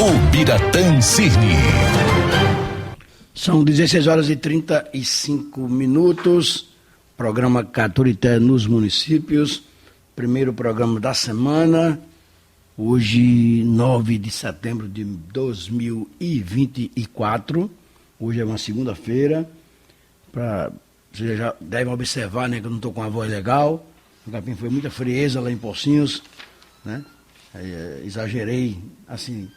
o Biratã Cirne. São 16 horas e 35 minutos. Programa Caturité nos municípios. Primeiro programa da semana. Hoje, 9 de setembro de 2024. Hoje é uma segunda-feira. Você já deve observar, né, que eu não estou com a voz legal. O capim foi muita frieza lá em Pocinhos, né? Exagerei, assim,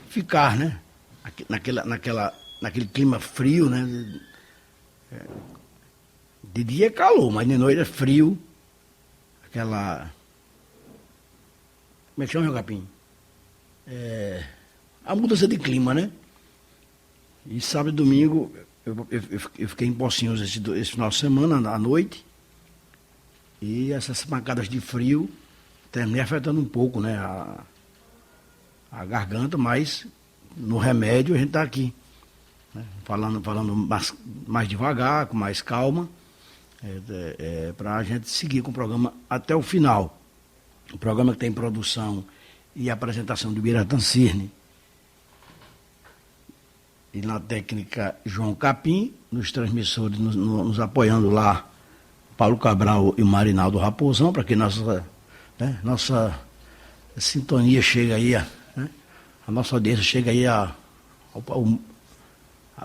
ficar, né? Naquele clima frio, né? De dia é calor, mas de noite é frio. Aquela... Como é que chama, meu capim? A mudança de clima, né? E sábado e domingo eu fiquei em Pocinhos esse final de semana, à noite. E essas pancadas de frio terminei afetando um pouco, né? A garganta, mas no remédio a gente está aqui, né? Falando mais devagar, com mais calma, para a gente seguir com o programa até o final. O programa que tem produção e apresentação do Biratã Cirne. E na técnica João Capim, nos transmissores, nos apoiando lá, Paulo Cabral e o Marinaldo Raposão, para que nossa sintonia chegue aí, né? A nossa audiência chegue aí ao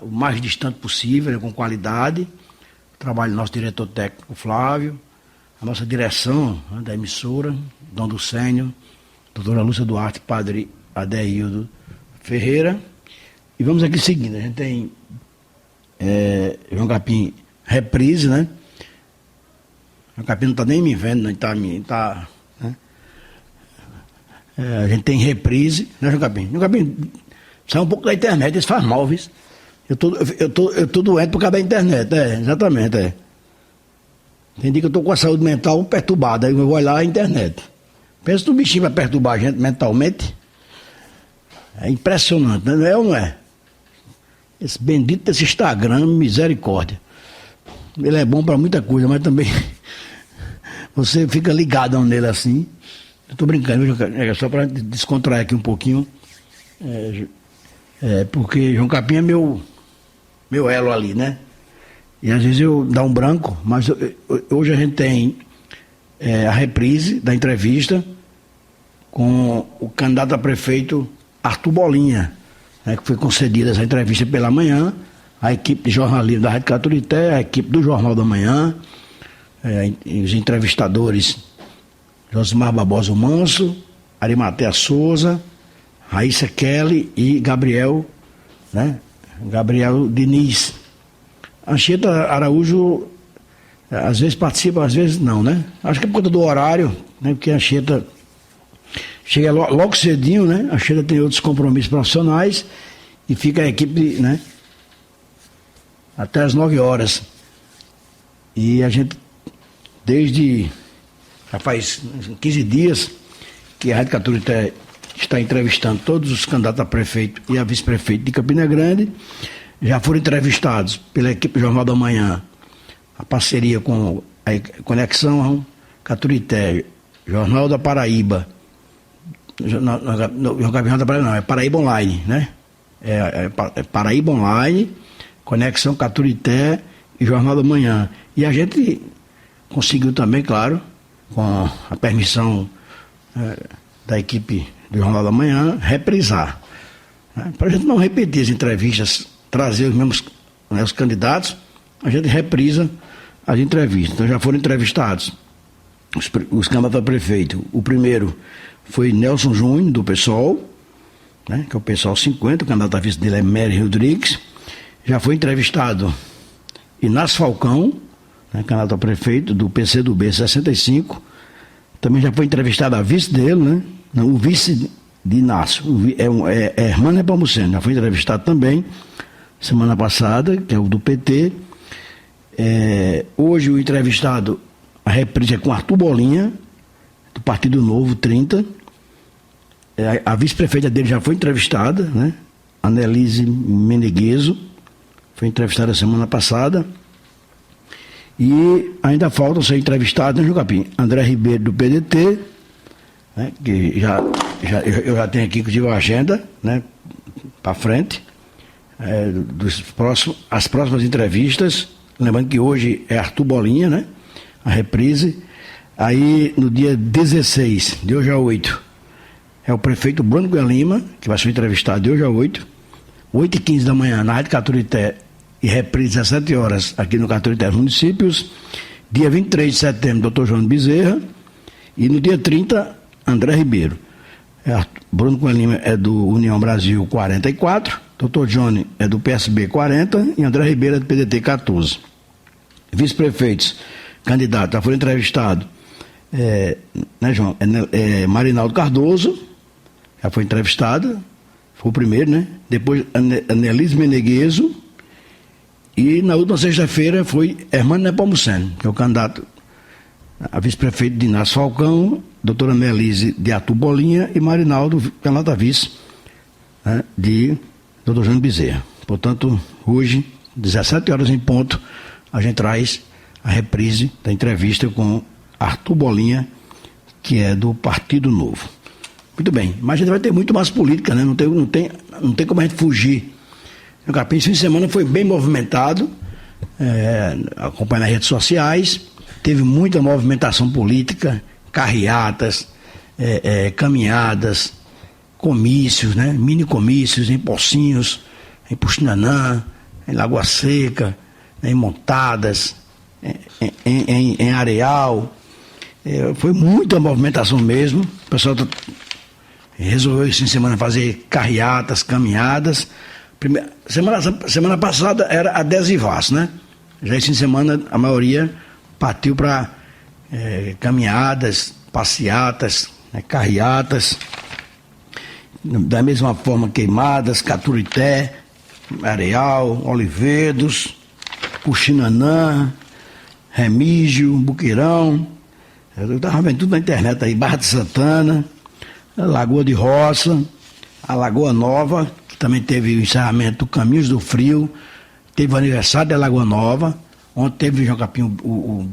mais distante possível, né, com qualidade. O trabalho do nosso diretor técnico Flávio, a nossa direção, né, da emissora, Dom Ducênio, doutora Lúcia Duarte, padre Adeildo Ferreira. E vamos aqui seguindo, a gente tem João Capim reprise, né? O Capim não está nem me vendo, né? Né? A gente tem reprise, né, João Capim? João Capim, sai um pouco da internet, isso faz mal, viu? Eu tô doente por causa da internet, exatamente, Tem dia que eu tô com a saúde mental perturbada, aí eu vou olhar a internet. Pensa no bichinho para perturbar a gente mentalmente. É impressionante, né? Não é ou não é? Esse bendito desse Instagram, misericórdia. Ele é bom para muita coisa, mas também você fica ligadão nele assim. Eu tô brincando, é só para descontrair aqui um pouquinho. Porque João Capim é meu elo ali, né? E às vezes eu dá um branco, mas hoje a gente tem a reprise da entrevista com o candidato a prefeito Arthur Bolinha, né, que foi concedida essa entrevista pela manhã, a equipe de jornalismo da Rádio Caturité, a equipe do Jornal da Manhã, os entrevistadores Josimar Barbosa Manso, Arimatea Souza, Raíssa Kelly e Gabriel Diniz. Anchieta Araújo às vezes participa, às vezes não, né? Acho que é por conta do horário, né? Porque a Anchieta chega logo cedinho, né? A Anchieta tem outros compromissos profissionais e fica a equipe, né? Até as 9 horas. E a gente, desde já faz 15 dias, que a Rádio Caturité está entrevistando todos os candidatos a prefeito e a vice-prefeito de Campina Grande. Já foram entrevistados pela equipe do Jornal da Manhã, a parceria com a Conexão Caturité, Jornal da Paraíba, Jornal da Paraíba não, é Paraíba Online, né? Paraíba Online, Conexão Caturité e Jornal da Manhã. E a gente conseguiu também, claro, com a permissão da equipe do Jornal da Manhã, reprisar. Né? Para a gente não repetir as entrevistas, trazer os mesmos, né, os candidatos, a gente reprisa as entrevistas. Então já foram entrevistados os candidatos a prefeito. O primeiro foi Nelson Júnior, do PSOL, né, que é o PSOL 50, o candidato a vice dele é Mary Rodrigues. Já foi entrevistado Inácio Falcão, né, candidato a prefeito do PCdoB 65. Também já foi entrevistado a vice dele, né? Não, o vice de Inácio, é Hermano Nepomuceno, já foi entrevistado também semana passada, que é o do PT. Hoje o entrevistado, a reprise é com Arthur Bolinha, do Partido Novo, 30. A vice-prefeita dele já foi entrevistada, né? Anelise Menegueso, foi entrevistada semana passada. E ainda faltam ser entrevistados, né, João Capim? André Ribeiro, do PDT, né, que eu já tenho aqui, inclusive, a agenda, né, para frente, as próximas entrevistas. Lembrando que hoje é Arthur Bolinha, né, a reprise. Aí, no dia 16, de hoje a 8, é o prefeito Bruno Cunha Lima, que vai ser entrevistado de hoje a 8h15 da manhã, na Rádio Caturité, e reprise às 7 horas aqui no Caturité Municípios. Dia 23 de setembro, Dr. João Bezerra. E no dia 30, André Ribeiro. Bruno Cunha Lima é do União Brasil 44, Dr. Johnny é do PSB 40 e André Ribeiro é do PDT 14. Vice-prefeitos, candidato, já foi entrevistado, né, João? Marinaldo Cardoso, já foi entrevistado, foi o primeiro, né? Depois Anelise Menegueso, e na última sexta-feira foi Hermano Nepomuceno, que é o candidato a vice-prefeito de Inácio Falcão, doutora Melise de Arthur Bolinha e Marinaldo, candidato a vice, né, de Dr. João Bezerra. Portanto, hoje, 17 horas em ponto, a gente traz a reprise da entrevista com Arthur Bolinha, que é do Partido Novo. Muito bem, mas a gente vai ter muito mais política, né? Não tem como a gente fugir. O Capim, esse fim de semana foi bem movimentado, acompanhando as redes sociais, teve muita movimentação política, carreatas, caminhadas, comícios, né? Mini comícios em Pocinhos, em Puxinanã, em Lagoa Seca, em Montadas, em Areal. Foi muita movimentação mesmo. O pessoal resolveu esse fim de semana fazer carreatas, caminhadas. Semana passada era adesivaço, né? Já esse fim de semana a maioria partiu para caminhadas, passeatas, né, carreatas, da mesma forma Queimadas, Caturité, Areal, Olivedos, Puxinanã, Remígio, Buqueirão. Eu estava vendo tudo na internet aí, Barra de Santana, Lagoa de Roça, a Lagoa Nova, que também teve o encerramento do Caminhos do Frio, teve o aniversário da Lagoa Nova. Ontem teve em João Capim o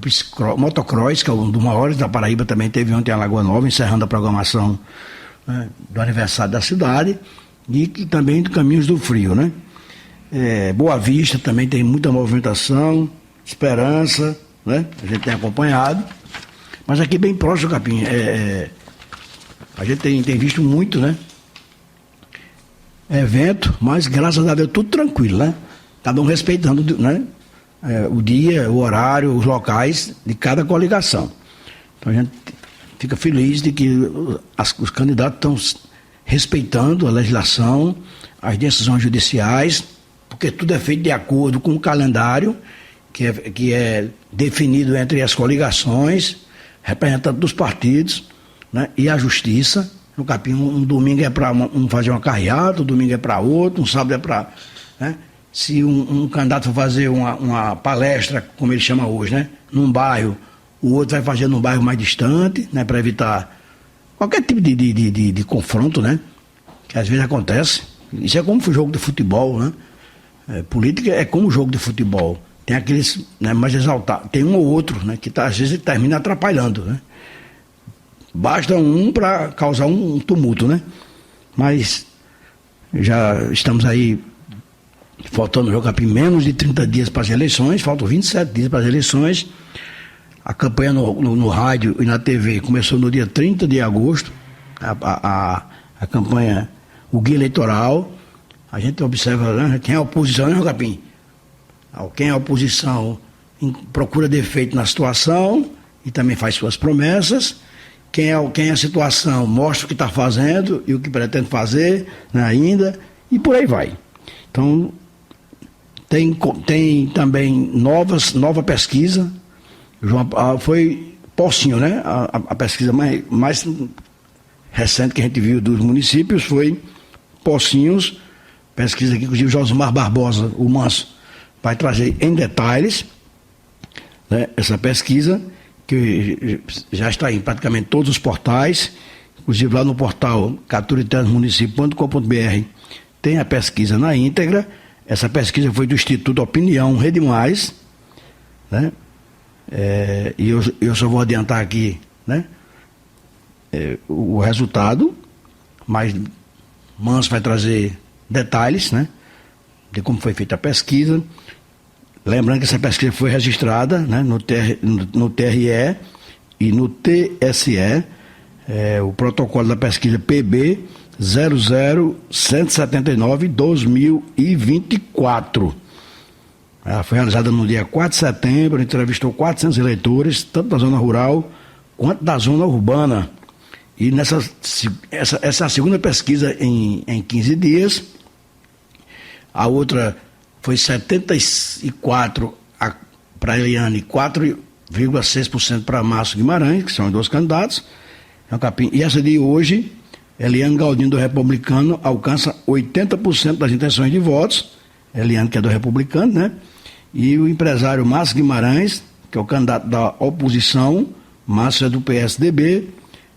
motocross, que é um dos maiores da Paraíba, também teve ontem a Lagoa Nova, encerrando a programação, né, do aniversário da cidade, e também do Caminhos do Frio, né? Boa Vista também tem muita movimentação, Esperança, né? A gente tem acompanhado, mas aqui bem próximo, Capim, a gente tem visto muito, né? Evento, mas graças a Deus tudo tranquilo, né? Cada um respeitando, né? O dia, o horário, os locais de cada coligação. Então a gente fica feliz de que os candidatos estão respeitando a legislação, as decisões judiciais, porque tudo é feito de acordo com o calendário que é definido entre as coligações, representantes dos partidos, né, e a justiça. No Capim, um domingo é para fazer uma carreata, um domingo é para outro, um sábado é para... Né, se um candidato for fazer uma palestra, como ele chama hoje, né, num bairro, o outro vai fazer num bairro mais distante, né, para evitar qualquer tipo de confronto, né, que às vezes acontece. Isso é como o jogo de futebol, né? Política é como o jogo de futebol. Tem aqueles, né, mais exaltados, tem um ou outro, né, que às vezes termina atrapalhando, né? Basta um para causar um tumulto, né? Mas já estamos aí, faltando João Capim menos de 30 dias para as eleições, faltam 27 dias para as eleições. A campanha no rádio e na TV começou no dia 30 de agosto, a campanha, o guia eleitoral. A gente observa, né, quem é a oposição, né, João Capim? Quem é a oposição procura defeito na situação e também faz suas promessas. Quem é a situação mostra o que está fazendo e o que pretende fazer, né, ainda, e por aí vai. Então, tem também nova pesquisa. Foi Pocinho, né? A pesquisa mais recente que a gente viu dos municípios foi Pocinhos, pesquisa que inclusive Josimar Barbosa, o Manso, vai trazer em detalhes, né, essa pesquisa, que já está em praticamente todos os portais, inclusive lá no portal caturitemunicipio.com.br tem a pesquisa na íntegra. Essa pesquisa foi do Instituto Opinião Rede Mais, né? E eu só vou adiantar aqui, né, o resultado, mas Manso vai trazer detalhes, né, de como foi feita a pesquisa. Lembrando que essa pesquisa foi registrada, né, no TRE e no TSE, o protocolo da pesquisa PB 00179-2024. Ela foi realizada no dia 4 de setembro, entrevistou 400 eleitores, tanto da zona rural quanto da zona urbana. E essa é a segunda pesquisa em 15 dias. A outra foi 74% para Eliane, 4,6% para Márcio Guimarães, que são os dois candidatos. E essa de hoje, Eliane Galdino, do Republicano, alcança 80% das intenções de votos. Eliane, que é do Republicano, né? E o empresário Márcio Guimarães, que é o candidato da oposição, Márcio é do PSDB,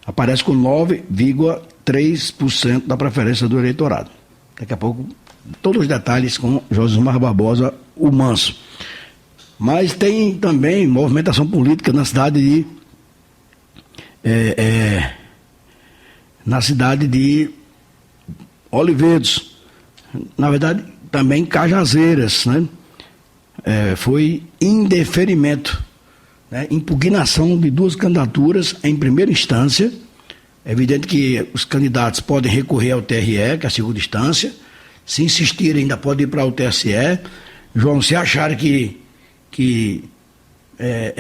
aparece com 9,3% da preferência do eleitorado. Daqui a pouco, todos os detalhes com Josimar Barbosa, o Manso. Mas tem também movimentação política na cidade de Olivedos. Na verdade, também Cajazeiras, né? Foi indeferimento, né? Impugnação de duas candidaturas em primeira instância. É evidente que os candidatos podem recorrer ao TRE, que é a segunda instância. Se insistirem, ainda pode ir para o TSE. João, se acharem que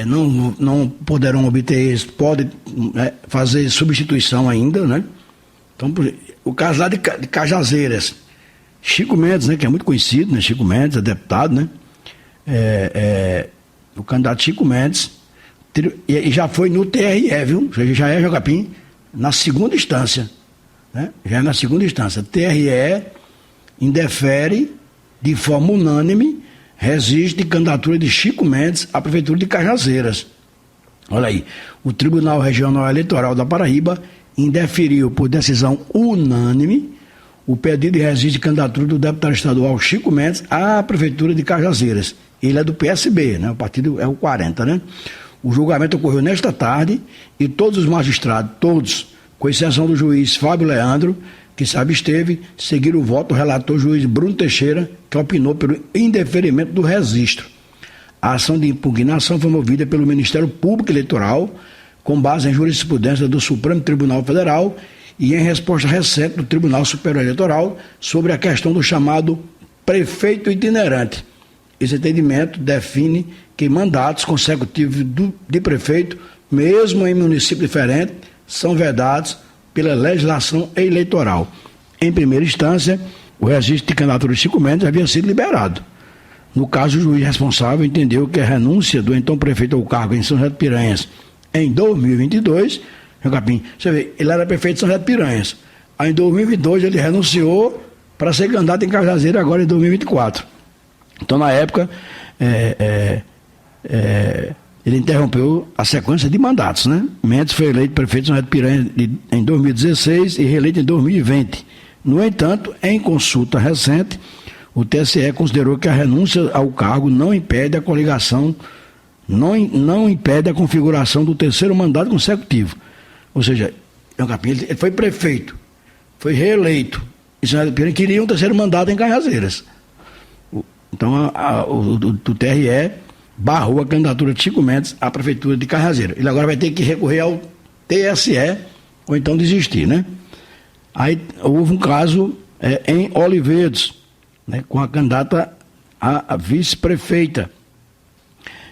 não poderão obter êxito, pode fazer substituição ainda, né? Então, o caso lá de Cajazeiras, Chico Mendes, né, que é muito conhecido, né? Chico Mendes é deputado, né? O candidato Chico Mendes, e já foi no TRE, viu? Já é Jogapim, na segunda instância, né? Já é na segunda instância. TRE indefere de forma unânime registro de candidatura de Chico Mendes à Prefeitura de Cajazeiras. Olha aí, o Tribunal Regional Eleitoral da Paraíba indeferiu por decisão unânime o pedido de registro de candidatura do deputado estadual Chico Mendes à Prefeitura de Cajazeiras. Ele é do PSB, né? O partido é o 40, né? O julgamento ocorreu nesta tarde e todos os magistrados, todos, com exceção do juiz Fábio Leandro, que se absteve, seguiram o voto do relator juiz Bruno Teixeira, que opinou pelo indeferimento do registro. A ação de impugnação foi movida pelo Ministério Público Eleitoral, com base em jurisprudência do Supremo Tribunal Federal e em resposta recente do Tribunal Superior Eleitoral sobre a questão do chamado prefeito itinerante. Esse entendimento define que mandatos consecutivos de prefeito, mesmo em município diferente, são vedados pela legislação eleitoral. Em primeira instância, o registro de candidatura de Chico Mendes havia sido liberado. No caso, o juiz responsável entendeu que a renúncia do então prefeito ao cargo em São José de Piranhas em 2022, você vê, ele era prefeito de São José de Piranhas. Aí em 2022 ele renunciou para ser candidato em Cajazeira agora em 2024. Então, na época, ele interrompeu a sequência de mandatos, né? Mendes foi eleito prefeito de São José de Piranhas em 2016 e reeleito em 2020. No entanto, em consulta recente, o TSE considerou que a renúncia ao cargo não impede a coligação, não impede a configuração do terceiro mandato consecutivo. Ou seja, ele foi prefeito, foi reeleito, e São José de Piranhas queria um terceiro mandato em Cajazeiras. Então, o TRE barrou a candidatura de Chico Mendes à Prefeitura de Cajazeiras. Ele agora vai ter que recorrer ao TSE ou então desistir, né? Aí houve um caso em Olivedos, né, com a candidata a vice-prefeita.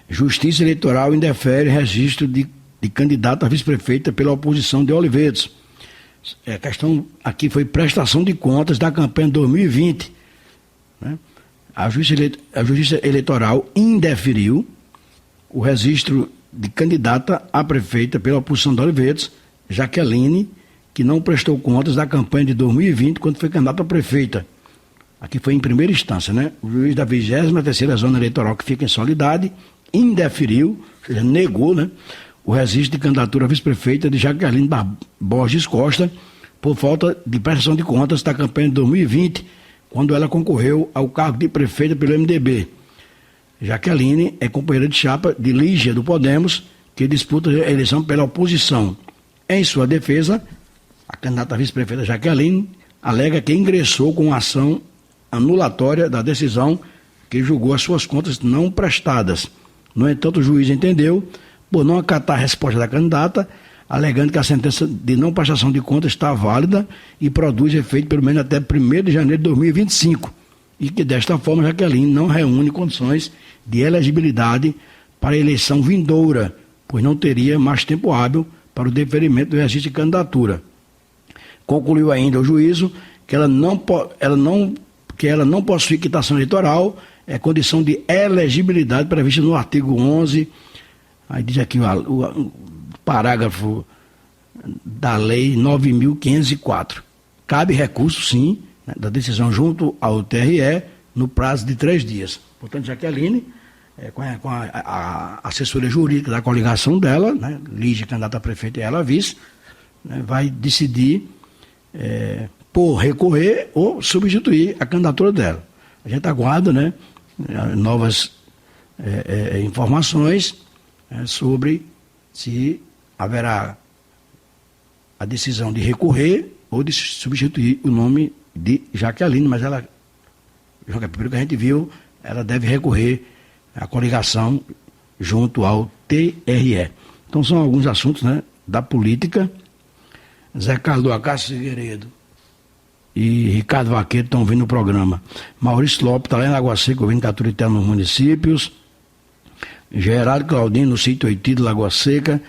Justiça Eleitoral indefere registro de candidato a vice-prefeita pela oposição de Olivedos. A questão aqui foi prestação de contas da campanha de 2020, né? A Justiça Eleitoral indeferiu o registro de candidata a prefeita pela oposição de Olivedos, Jaqueline, que não prestou contas da campanha de 2020 quando foi candidata a prefeita. Aqui foi em primeira instância, né? O juiz da 23ª Zona Eleitoral, que fica em Soledade, indeferiu, ou seja, negou, né, o registro de candidatura a vice-prefeita de Jaqueline Borges Costa por falta de prestação de contas da campanha de 2020, quando ela concorreu ao cargo de prefeita pelo MDB. Jaqueline é companheira de chapa de Lígia do Podemos, que disputa a eleição pela oposição. Em sua defesa, a candidata vice-prefeita Jaqueline alega que ingressou com ação anulatória da decisão que julgou as suas contas não prestadas. No entanto, o juiz entendeu por não acatar a resposta da candidata, alegando que a sentença de não prestação de contas está válida e produz efeito pelo menos até 1º de janeiro de 2025, e que desta forma Jaqueline não reúne condições de elegibilidade para a eleição vindoura, pois não teria mais tempo hábil para o deferimento do exercício de candidatura. Concluiu ainda o juízo que ela não possui quitação eleitoral, é condição de elegibilidade prevista no artigo 11, aí diz aqui o parágrafo da lei 9.504. Cabe recurso, sim, né, da decisão junto ao TRE no prazo de 3 dias. Portanto, Jaqueline, com a assessoria jurídica da coligação dela, né, Lígia, candidata a prefeita, e ela vice, né, vai decidir por recorrer ou substituir a candidatura dela. A gente aguarda, né, novas informações sobre se haverá a decisão de recorrer ou de substituir o nome de Jaqueline, mas ela, pelo que a gente viu, ela deve recorrer à coligação junto ao TRE. Então são alguns assuntos, né, da política. Zé Carlos do Acácio Figueiredo e Ricardo Vaqueiro estão vindo no programa. Maurício Lopes está lá em Lagoa Seca, ouvindo Caturité nos municípios. Geraldo Claudino no sítio Oiti de Lagoa Seca.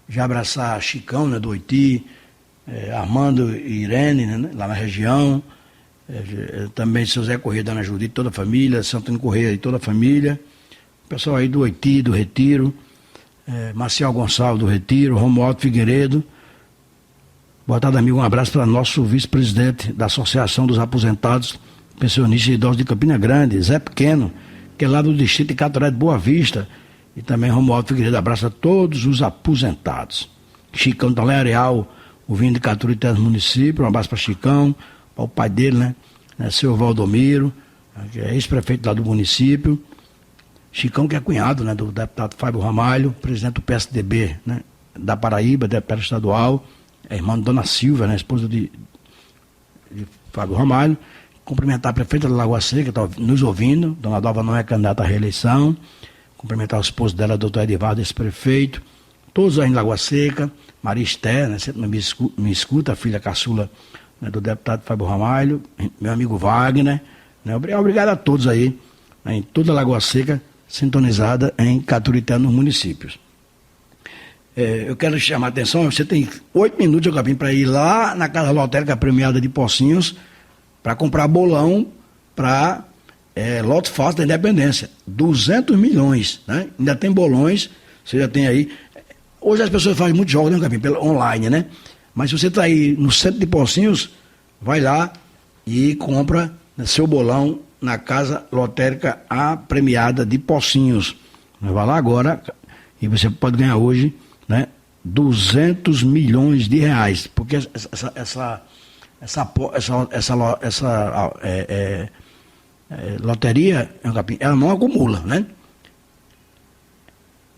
Já abraçar Chicão, né, do Oiti, Armando e Irene, né, lá na região. Também seu Zé Corrêa, Dona Judite, toda a família. Santino Corrêa e toda a família. Pessoal aí do Oiti, do Retiro. Marcial Gonçalves do Retiro. Romualdo Figueiredo. Boa tarde, amigo. Um abraço para nosso vice-presidente da Associação dos Aposentados, Pensionistas e Idosos de Campina Grande, Zé Pequeno, que é lá do distrito de Caturé de Boa Vista. E também Romualdo Figueiredo. Abraço a todos os aposentados. Chicão está lá em Areal, ouvindo de Caturité do município. Um abraço para Chicão, para o pai dele, né, seu Valdomiro, que é ex-prefeito lá do município. Chicão, que é cunhado, né, do deputado Fábio Ramalho, presidente do PSDB, né, da Paraíba, deputado estadual. É irmã de Dona Silvia, né, esposa de Fábio Ramalho. Cumprimentar a prefeita de Lagoa Seca, que está nos ouvindo. Dona Dalva não é candidata à reeleição. Cumprimentar o esposo dela, doutor Edivaldo, esse prefeito. Todos aí em Lagoa Seca. Maria Esther, né, sempre me escuta, a filha caçula, né, do deputado Fábio Ramalho. Meu amigo Wagner. Né, obrigado a todos aí, né, em toda a Lagoa Seca, sintonizada em Caturité, nos municípios. Eu quero chamar a atenção, você tem 8 minutos, Jacobinho, para ir lá na Casa Lotérica Premiada de Pocinhos para comprar bolão para lote fácil da Independência. 200 milhões, né? Ainda tem bolões, você já tem aí. Hoje as pessoas fazem muitos jogos, né, Jacobinho, pelo online, né? Mas se você está aí no centro de Pocinhos, vai lá e compra, né, seu bolão na Casa Lotérica Premiada de Pocinhos. Vai lá agora e você pode ganhar hoje, né, 200 milhões de reais, porque essa loteria, ela não acumula, né?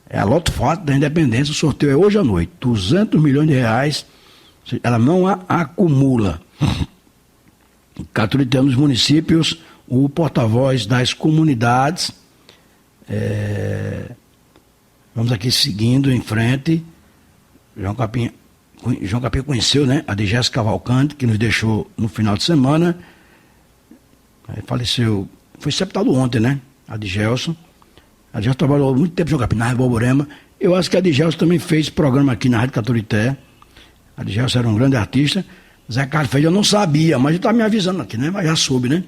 É a loto fácil da Independência, o sorteio é hoje à noite, 200 milhões de reais, ela não acumula. Caturité, nos municípios, o porta-voz das comunidades, vamos aqui seguindo em frente. João Capim conheceu, né, a Digéssica Cavalcante, que nos deixou no final de semana. Faleceu, foi sepultado ontem, né? A Digelson. A Digelson trabalhou muito tempo em João Capim, na Rádio Borborema. Eu acho que a Digelson também fez programa aqui na Rádio Caturité. A Digelson era um grande artista. Zé Carlos fez, eu não sabia, mas ele estava me avisando aqui, né? Mas já soube, né?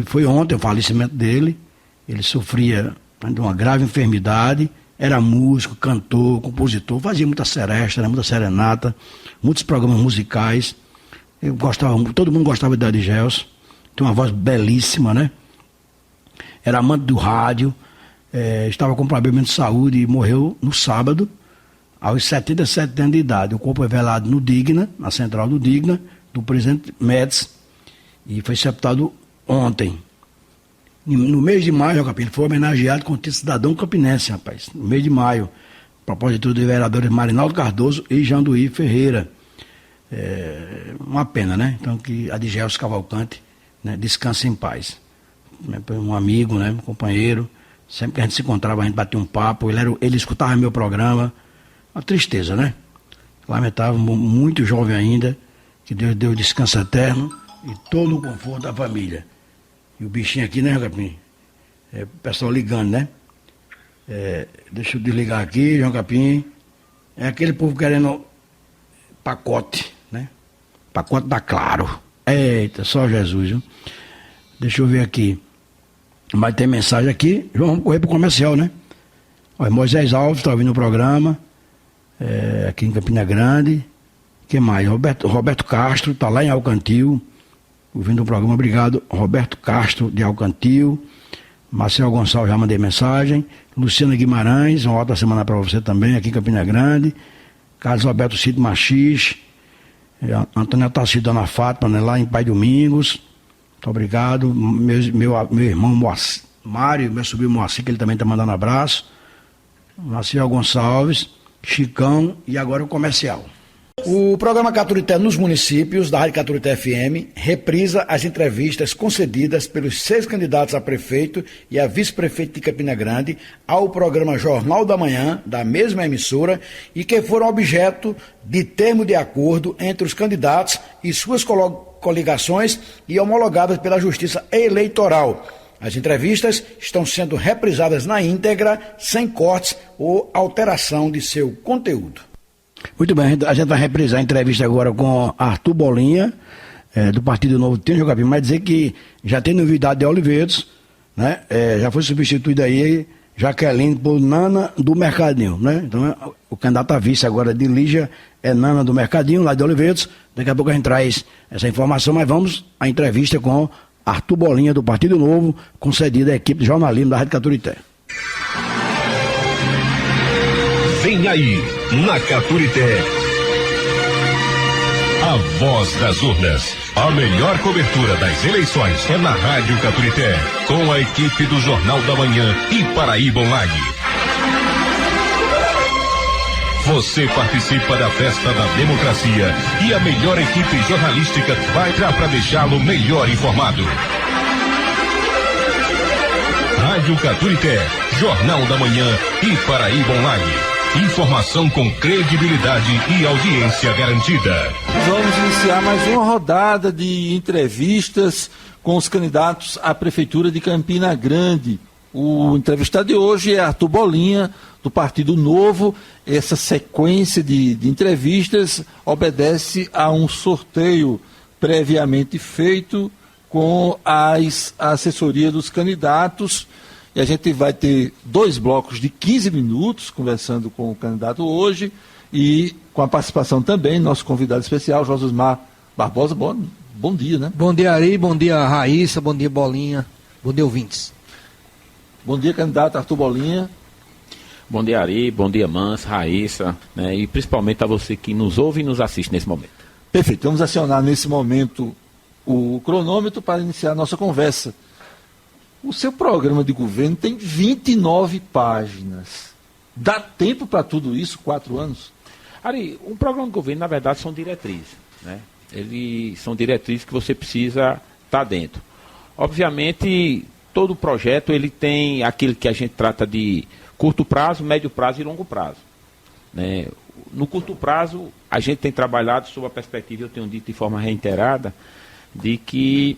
Foi ontem o falecimento dele. Ele sofria de uma grave enfermidade, era músico, cantor, compositor, fazia muita seresta, muita serenata, muitos programas musicais. Eu gostava, todo mundo gostava de Daddy Gelson, tem uma voz belíssima, né? Era amante do rádio, estava com problemas de saúde e morreu no sábado, aos 77 anos de idade. O corpo é velado no Digna, na central do Digna, do presidente Médici, e foi sepultado ontem. No mês de maio, ele foi homenageado com o título cidadão campinense, rapaz. No mês de maio, propósito dos vereadores Marinaldo Cardoso e Janduí Ferreira. Uma pena, né? Então que Adigelson Cavalcante, né, descanse em paz. Um amigo, né, um companheiro, sempre que a gente se encontrava, a gente batia um papo, ele escutava meu programa. Uma tristeza, né? Lamentável, muito jovem ainda, que Deus deu descanso eterno e todo o conforto da família. E o bichinho aqui, né, Capim? O pessoal ligando, né? Deixa eu desligar aqui, João Capim. É aquele povo querendo pacote, né? Pacote da Claro. Eita, só Jesus, viu? Deixa eu ver aqui. Mas tem mensagem aqui. Vamos correr pro comercial, né? Olha, Moisés Alves está ouvindo o programa. Aqui em Campina Grande. Quem mais? Roberto Castro, está lá em Alcantil, ouvindo o programa. Obrigado, Roberto Castro, de Alcantil. Marcel Gonçalves, já mandei mensagem. Luciana Guimarães, uma outra semana para você também, aqui em Campina Grande. Carlos Alberto Cid Machis. Antônio Tassi Dona Fátima, né, lá em Pai Domingos. Muito obrigado. Meu irmão Mário, meu sobrinho Moacir, que ele também está mandando abraço. Marcel Gonçalves, Chicão e agora o comercial. O programa Caturité nos municípios, da Rádio Caturité FM, reprisa as entrevistas concedidas pelos 6 candidatos a prefeito e a vice-prefeito de Campina Grande ao programa Jornal da Manhã, da mesma emissora, e que foram objeto de termo de acordo entre os candidatos e suas coligações e homologadas pela Justiça Eleitoral. As entrevistas estão sendo reprisadas na íntegra, sem cortes ou alteração de seu conteúdo. Muito bem, a gente vai reprisar a entrevista agora com Arthur Bolinha, do Partido Novo Tem, mas dizer que já tem novidade de Oliveiros, né? Já foi substituída aí Jaqueline por Nana do Mercadinho, né? Então o candidato a vice agora de Lígia é Nana do Mercadinho, lá de Oliveiros. Daqui a pouco a gente traz essa informação, mas vamos à entrevista com Arthur Bolinha, do Partido Novo, concedida à equipe de jornalismo da Rádio Caturité. Vem aí, na Caturité, a voz das urnas. A melhor cobertura das eleições é na Rádio Caturité, com a equipe do Jornal da Manhã e Paraíba Online. Você participa da festa da democracia e a melhor equipe jornalística vai para deixá-lo melhor informado. Rádio Caturité, Jornal da Manhã e Paraíba Online. Informação com credibilidade e audiência garantida. Vamos iniciar mais uma rodada de entrevistas com os candidatos à Prefeitura de Campina Grande. O entrevistado de hoje é Arthur Bolinha, do Partido Novo. Essa sequência de entrevistas obedece a um sorteio previamente feito com as assessorias dos candidatos. E a gente vai ter 2 blocos de 15 minutos conversando com o candidato hoje e com a participação também do nosso convidado especial, Josimar Barbosa. Bom dia, né? Bom dia, Ari, bom dia, Raíssa, bom dia, Bolinha, bom dia, ouvintes. Bom dia, candidato Arthur Bolinha. Bom dia, Ari, bom dia, Mans, Raíssa, né, e principalmente a você que nos ouve e nos assiste nesse momento. Perfeito, vamos acionar nesse momento o cronômetro para iniciar a nossa conversa. O seu programa de governo tem 29 páginas. Dá tempo para tudo isso, 4 anos? Ari, um programa de governo, na verdade, são diretrizes, né? São diretrizes que você precisa estar dentro. Obviamente, todo projeto ele tem aquilo que a gente trata de curto prazo, médio prazo e longo prazo, né? No curto prazo, a gente tem trabalhado sob a perspectiva, eu tenho dito de forma reiterada, de que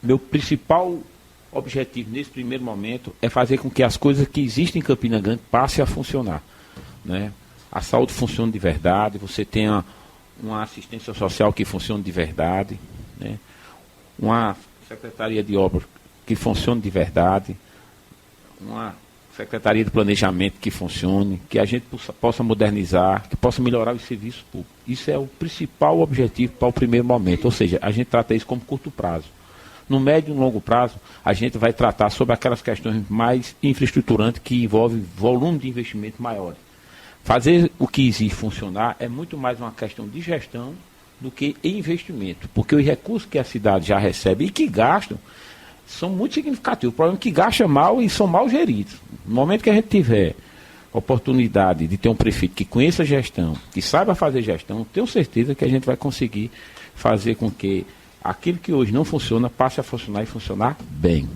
meu principal objetivo nesse primeiro momento é fazer com que as coisas que existem em Campina Grande passem a funcionar, né? A saúde funcione de verdade, você tenha uma assistência social que funcione de verdade, né? Uma secretaria de obras que funcione de verdade, uma secretaria de planejamento que funcione, que a gente possa modernizar, que possa melhorar os serviços públicos. Isso é o principal objetivo para o primeiro momento, ou seja, a gente trata isso como curto prazo. No médio e no longo prazo, a gente vai tratar sobre aquelas questões mais infraestruturantes que envolvem volume de investimento maiores. Fazer o que existe funcionar é muito mais uma questão de gestão do que investimento, porque os recursos que a cidade já recebe e que gastam são muito significativos. O problema é que gasta mal e são mal geridos. No momento que a gente tiver oportunidade de ter um prefeito que conheça a gestão, que saiba fazer gestão, tenho certeza que a gente vai conseguir fazer com que aquilo que hoje não funciona passe a funcionar e funcionar bem.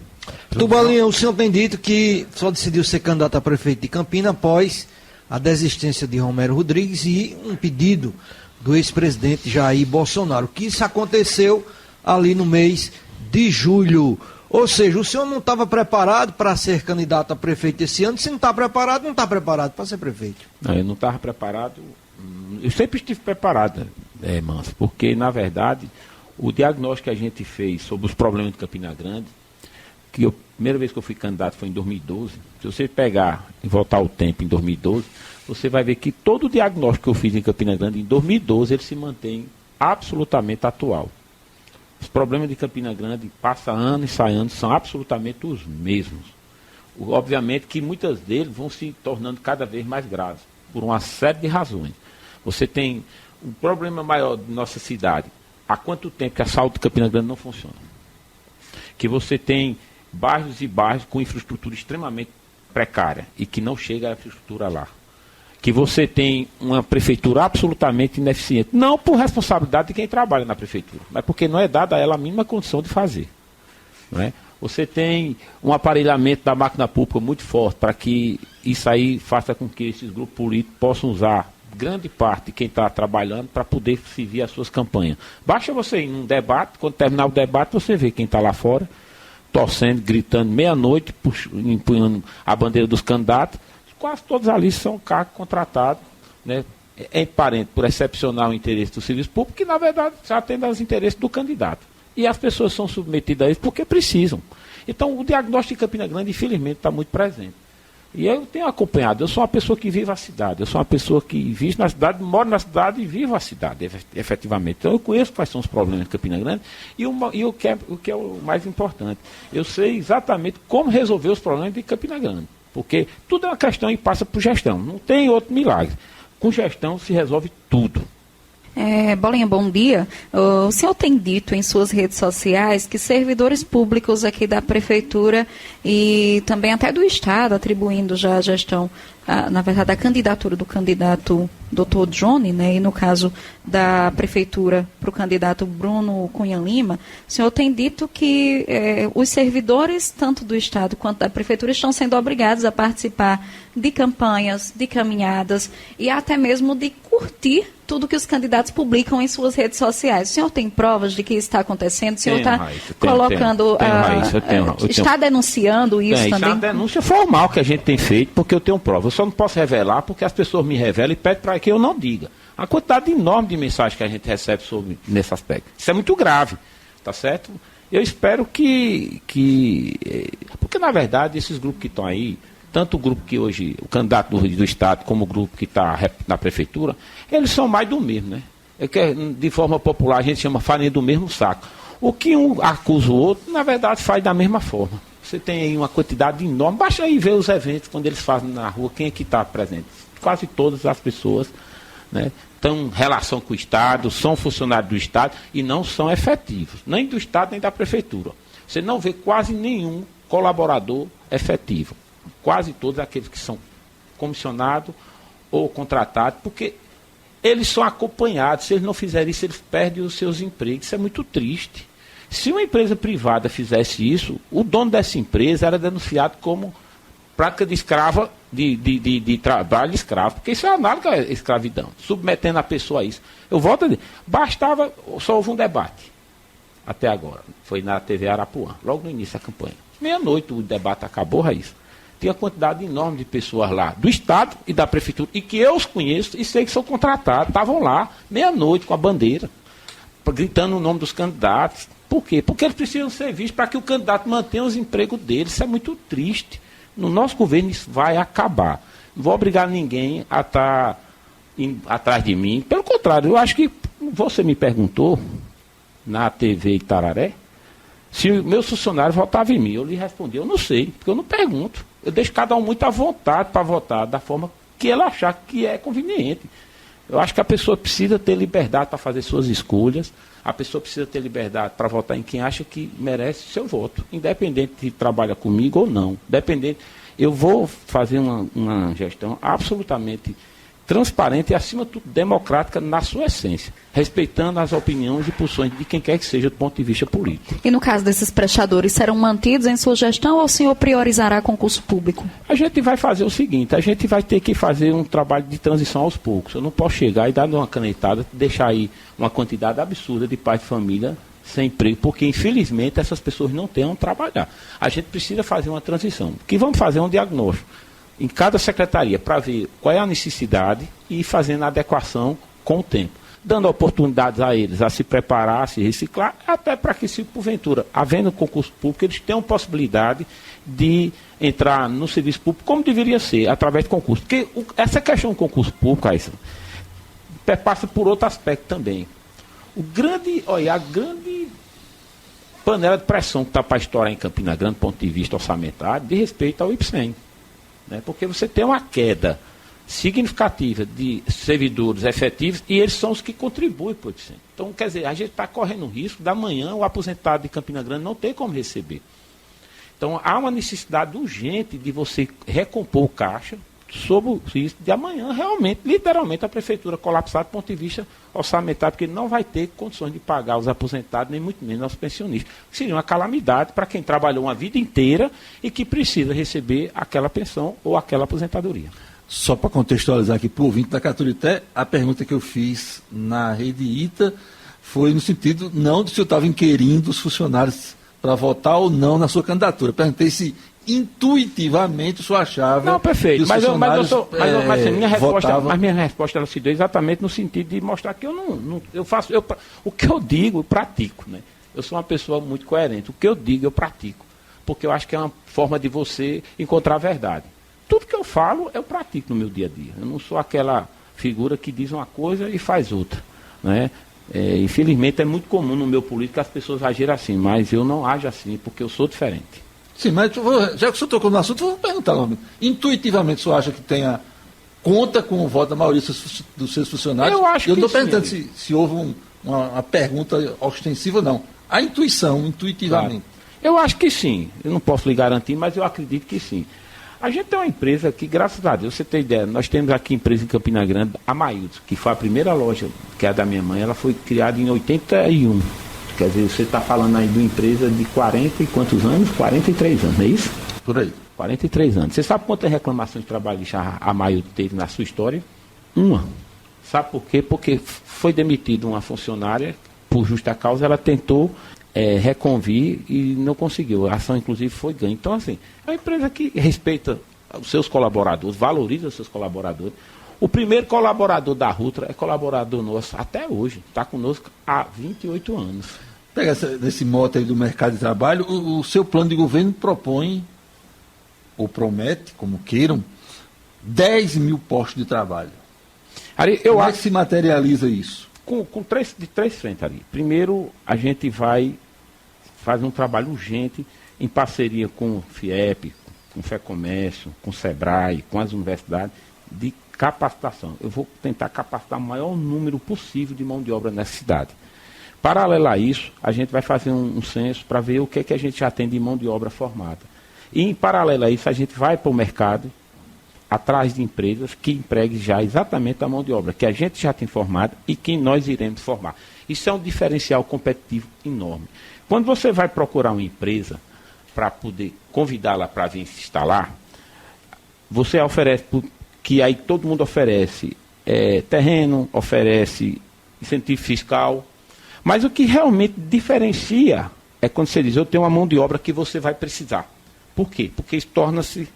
Bolinha, o senhor tem dito que só decidiu ser candidato a prefeito de Campina após a desistência de Romero Rodrigues e um pedido do ex-presidente Jair Bolsonaro, que isso aconteceu ali no mês de julho. Ou seja, o senhor não estava preparado para ser candidato a prefeito esse ano. Se não está preparado, não está preparado para ser prefeito. Não, eu não estava preparado. Eu sempre estive preparado, Manso, porque, na verdade, o diagnóstico que a gente fez sobre os problemas de Campina Grande, que a primeira vez que eu fui candidato foi em 2012, se você pegar e voltar o tempo em 2012, você vai ver que todo o diagnóstico que eu fiz em Campina Grande em 2012, ele se mantém absolutamente atual. Os problemas de Campina Grande, passa ano e sai ano, são absolutamente os mesmos. Obviamente que muitas deles vão se tornando cada vez mais graves, por uma série de razões. Você tem um problema maior de nossa cidade. Há quanto tempo que a saúde de Campina Grande não funciona? Que você tem bairros e bairros com infraestrutura extremamente precária e que não chega a infraestrutura lá. Que você tem uma prefeitura absolutamente ineficiente. Não por responsabilidade de quem trabalha na prefeitura, mas porque não é dada a ela a mínima condição de fazer. Não é? Você tem um aparelhamento da máquina pública muito forte para que isso aí faça com que esses grupos políticos possam usar grande parte de quem está trabalhando para poder servir as suas campanhas. Basta você ir num debate, quando terminar o debate, você vê quem está lá fora, torcendo, gritando meia-noite, empunhando a bandeira dos candidatos. Quase todos ali são cargos contratados, né, parente por excepcional interesse do serviço público, que na verdade já atende aos interesses do candidato. E as pessoas são submetidas a isso porque precisam. Então o diagnóstico de Campina Grande, infelizmente, está muito presente. E eu tenho acompanhado, eu sou uma pessoa que vive a cidade, eu sou uma pessoa que vive na cidade, moro na cidade e vivo a cidade, efetivamente. Então eu conheço quais são os problemas de Campina Grande e o que é o mais importante. Eu sei exatamente como resolver os problemas de Campina Grande. Porque tudo é uma questão e passa por gestão. Não tem outro milagre. Com gestão se resolve tudo. Bolinha, bom dia. O senhor tem dito em suas redes sociais que servidores públicos aqui da Prefeitura e também até do Estado, atribuindo já a gestão, na verdade, a candidatura do candidato Dr. Johnny, né, e no caso da Prefeitura para o candidato Bruno Cunha Lima, o senhor tem dito que os servidores, tanto do Estado quanto da Prefeitura, estão sendo obrigados a participar de campanhas, de caminhadas e até mesmo de curtir tudo que os candidatos publicam em suas redes sociais. O senhor tem provas de que isso está acontecendo? O senhor está colocando... Está denunciando isso também? Isso é uma denúncia formal que a gente tem feito, porque eu tenho prova. Eu só não posso revelar porque as pessoas me revelam e pedem para que eu não diga. A quantidade enorme de mensagens que a gente recebe nesse aspecto. Isso é muito grave, tá certo? Eu espero que... Porque, na verdade, esses grupos que estão aí, tanto o grupo que hoje, o candidato do Estado, como o grupo que está na Prefeitura, eles são mais do mesmo, né? De forma popular, a gente chama farinha do mesmo saco. O que um acusa o outro, na verdade, faz da mesma forma. Você tem aí uma quantidade enorme. Basta aí ver os eventos, quando eles fazem na rua, quem é que está presente. Quase todas as pessoas, né, têm relação com o Estado, são funcionários do Estado e não são efetivos, nem do Estado nem da Prefeitura. Você não vê quase nenhum colaborador efetivo. Quase todos aqueles que são comissionados ou contratados, porque eles são acompanhados. Se eles não fizerem isso, eles perdem os seus empregos. Isso é muito triste. Se uma empresa privada fizesse isso, o dono dessa empresa era denunciado como prática de escrava, de trabalho escravo, porque isso é análogo à escravidão, submetendo a pessoa a isso. Eu volto a dizer, bastava, só houve um debate até agora, foi na TV Arapuã, logo no início da campanha. Meia-noite o debate acabou, Raíssa. Tinha quantidade enorme de pessoas lá, do Estado e da Prefeitura, e que eu os conheço e sei que são contratados, estavam lá, meia-noite, com a bandeira, gritando o nome dos candidatos. Por quê? Porque eles precisam ser vistos para que o candidato mantenha os empregos deles. Isso é muito triste. No nosso governo isso vai acabar. Não vou obrigar ninguém a estar atrás de mim. Pelo contrário, eu acho que você me perguntou na TV Itararé se meus funcionários votavam em mim. Eu lhe respondi, eu não sei, porque eu não pergunto. Eu deixo cada um muito à vontade para votar da forma que ele achar que é conveniente. Eu acho que a pessoa precisa ter liberdade para fazer suas escolhas, a pessoa precisa ter liberdade para votar em quem acha que merece seu voto, independente se trabalha comigo ou não. Independente. eu vou fazer uma gestão absolutamente transparente e, acima de tudo, democrática na sua essência, respeitando as opiniões e posições de quem quer que seja do ponto de vista político. E no caso desses prestadores, serão mantidos em sua gestão ou o senhor priorizará concurso público? A gente vai fazer o seguinte, a gente vai ter que fazer um trabalho de transição aos poucos. Eu não posso chegar e dar uma canetada, deixar aí uma quantidade absurda de pais de família sem emprego, porque infelizmente essas pessoas não têm onde trabalhar. A gente precisa fazer uma transição. O que vamos fazer é um diagnóstico em cada secretaria para ver qual é a necessidade e ir fazendo a adequação com o tempo, dando oportunidades a eles a se preparar, a se reciclar, até para que, se porventura, havendo concurso público, eles tenham possibilidade de entrar no serviço público como deveria ser, através de concurso. Porque essa questão do concurso público, aí, passa por outro aspecto também. A grande panela de pressão que está para estourar em Campina Grande, do ponto de vista orçamentário, de respeito ao IPSEM. Né? Porque você tem uma queda significativa de servidores efetivos e eles são os que contribuem para o IPSEM. Então, quer dizer, a gente está correndo o risco da manhã o aposentado de Campina Grande não ter como receber. Então, há uma necessidade urgente de você recompor o caixa sob o risco de amanhã, realmente, literalmente, a prefeitura colapsar do ponto de vista orçamentário, porque não vai ter condições de pagar os aposentados, nem muito menos aos pensionistas. Seria uma calamidade para quem trabalhou uma vida inteira e que precisa receber aquela pensão ou aquela aposentadoria. Só para contextualizar aqui para o ouvinte da Caturité, a pergunta que eu fiz na Rede ITA foi no sentido não de se eu estava inquirindo os funcionários para votar ou não na sua candidatura. Eu perguntei se intuitivamente o senhor achava. Não, perfeito. Mas minha resposta ela se deu exatamente no sentido de mostrar que eu não eu faço, o que eu digo, eu pratico, né? Eu sou uma pessoa muito coerente. O que eu digo, eu pratico. Porque eu acho que é uma forma de você encontrar a verdade. Tudo que eu falo, eu pratico no meu dia a dia. Eu não sou aquela figura que diz uma coisa e faz outra, né? Infelizmente é muito comum no meu político as pessoas agirem assim, mas eu não ajo assim, porque eu sou diferente. Sim, mas já que o senhor tocou no assunto, eu vou perguntar novamente. Intuitivamente, o senhor acha que conta com o voto da maioria dos seus funcionários? Eu acho que não estou perguntando se houve uma pergunta ostensiva, não. A intuição, intuitivamente. Claro. Eu acho que sim. Eu não posso lhe garantir, mas eu acredito que sim. A gente tem uma empresa que, graças a Deus, você tem ideia, nós temos aqui empresa em Campina Grande, a Mailton, que foi a primeira loja, que é a da minha mãe, ela foi criada em 81. Quer dizer, você está falando aí de uma empresa de 40 e quantos anos? 43 anos, não é isso? Por aí. 43 anos. Você sabe quantas reclamações trabalhistas a Mailton teve na sua história? Uma. Sabe por quê? Porque foi demitida uma funcionária, por justa causa, ela tentou reconvir e não conseguiu. A ação, inclusive, foi ganha. Então, assim, é uma empresa que respeita os seus colaboradores, valoriza os seus colaboradores. O primeiro colaborador da Rutra é colaborador nosso até hoje, está conosco há 28 anos. Pega esse mote aí do mercado de trabalho, o seu plano de governo propõe, ou promete, como queiram, 10 mil postos de trabalho. Ari, como é que se materializa isso? De três frentes, Ari. Primeiro, a gente vai fazer um trabalho urgente em parceria com o FIEP, com o FEComércio, com o SEBRAE, com as universidades, de capacitação. Eu vou tentar capacitar o maior número possível de mão de obra nessa cidade. Paralelo a isso, a gente vai fazer um censo para ver o que é que a gente já tem de mão de obra formada. E, em paralelo a isso, a gente vai para o mercado, atrás de empresas que empreguem já exatamente a mão de obra, que a gente já tem formada e que nós iremos formar. Isso é um diferencial competitivo enorme. Quando você vai procurar uma empresa para poder convidá-la para vir se instalar, você oferece, que aí todo mundo oferece terreno, oferece incentivo fiscal, mas o que realmente diferencia é quando você diz, eu tenho uma mão de obra que você vai precisar. Por quê? Porque isso torna-se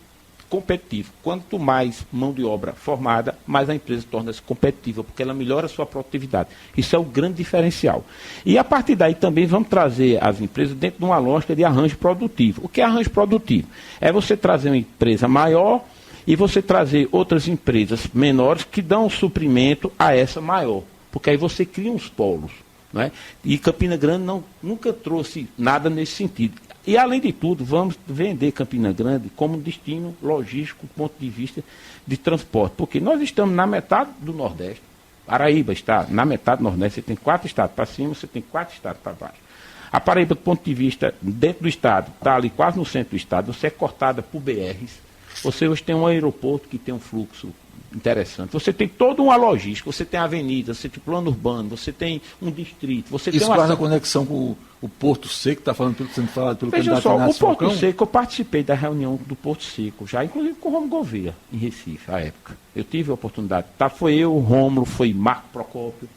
competitivo. Quanto mais mão de obra formada, mais a empresa torna-se competitiva, porque ela melhora a sua produtividade. Isso é o grande diferencial. E a partir daí também vamos trazer as empresas dentro de uma lógica de arranjo produtivo. O que é arranjo produtivo? É você trazer uma empresa maior e você trazer outras empresas menores que dão suprimento a essa maior. Porque aí você cria uns polos. Não é? E Campina Grande nunca trouxe nada nesse sentido. E, além de tudo, vamos vender Campina Grande como destino logístico do ponto de vista de transporte. Porque nós estamos na metade do Nordeste. Paraíba está na metade do Nordeste. Você tem 4 estados para cima, você tem 4 estados para baixo. A Paraíba, do ponto de vista dentro do estado, está ali quase no centro do estado. Você é cortada por BRs. Você hoje tem um aeroporto que tem um fluxo interessante. Você tem toda uma logística, você tem avenida, você tem plano urbano, você tem um distrito, você Isso tem uma... guarda conexão com o Porto Seco, está falando tudo que você me fala pelo Veja candidato só, o Inácio Porto Falcão? Seco, eu participei da reunião do Porto Seco, já inclusive com o Rômulo Gouveia, em Recife, à época. Eu tive a oportunidade. Tá, foi eu, o Rômulo, foi Marco Procópio.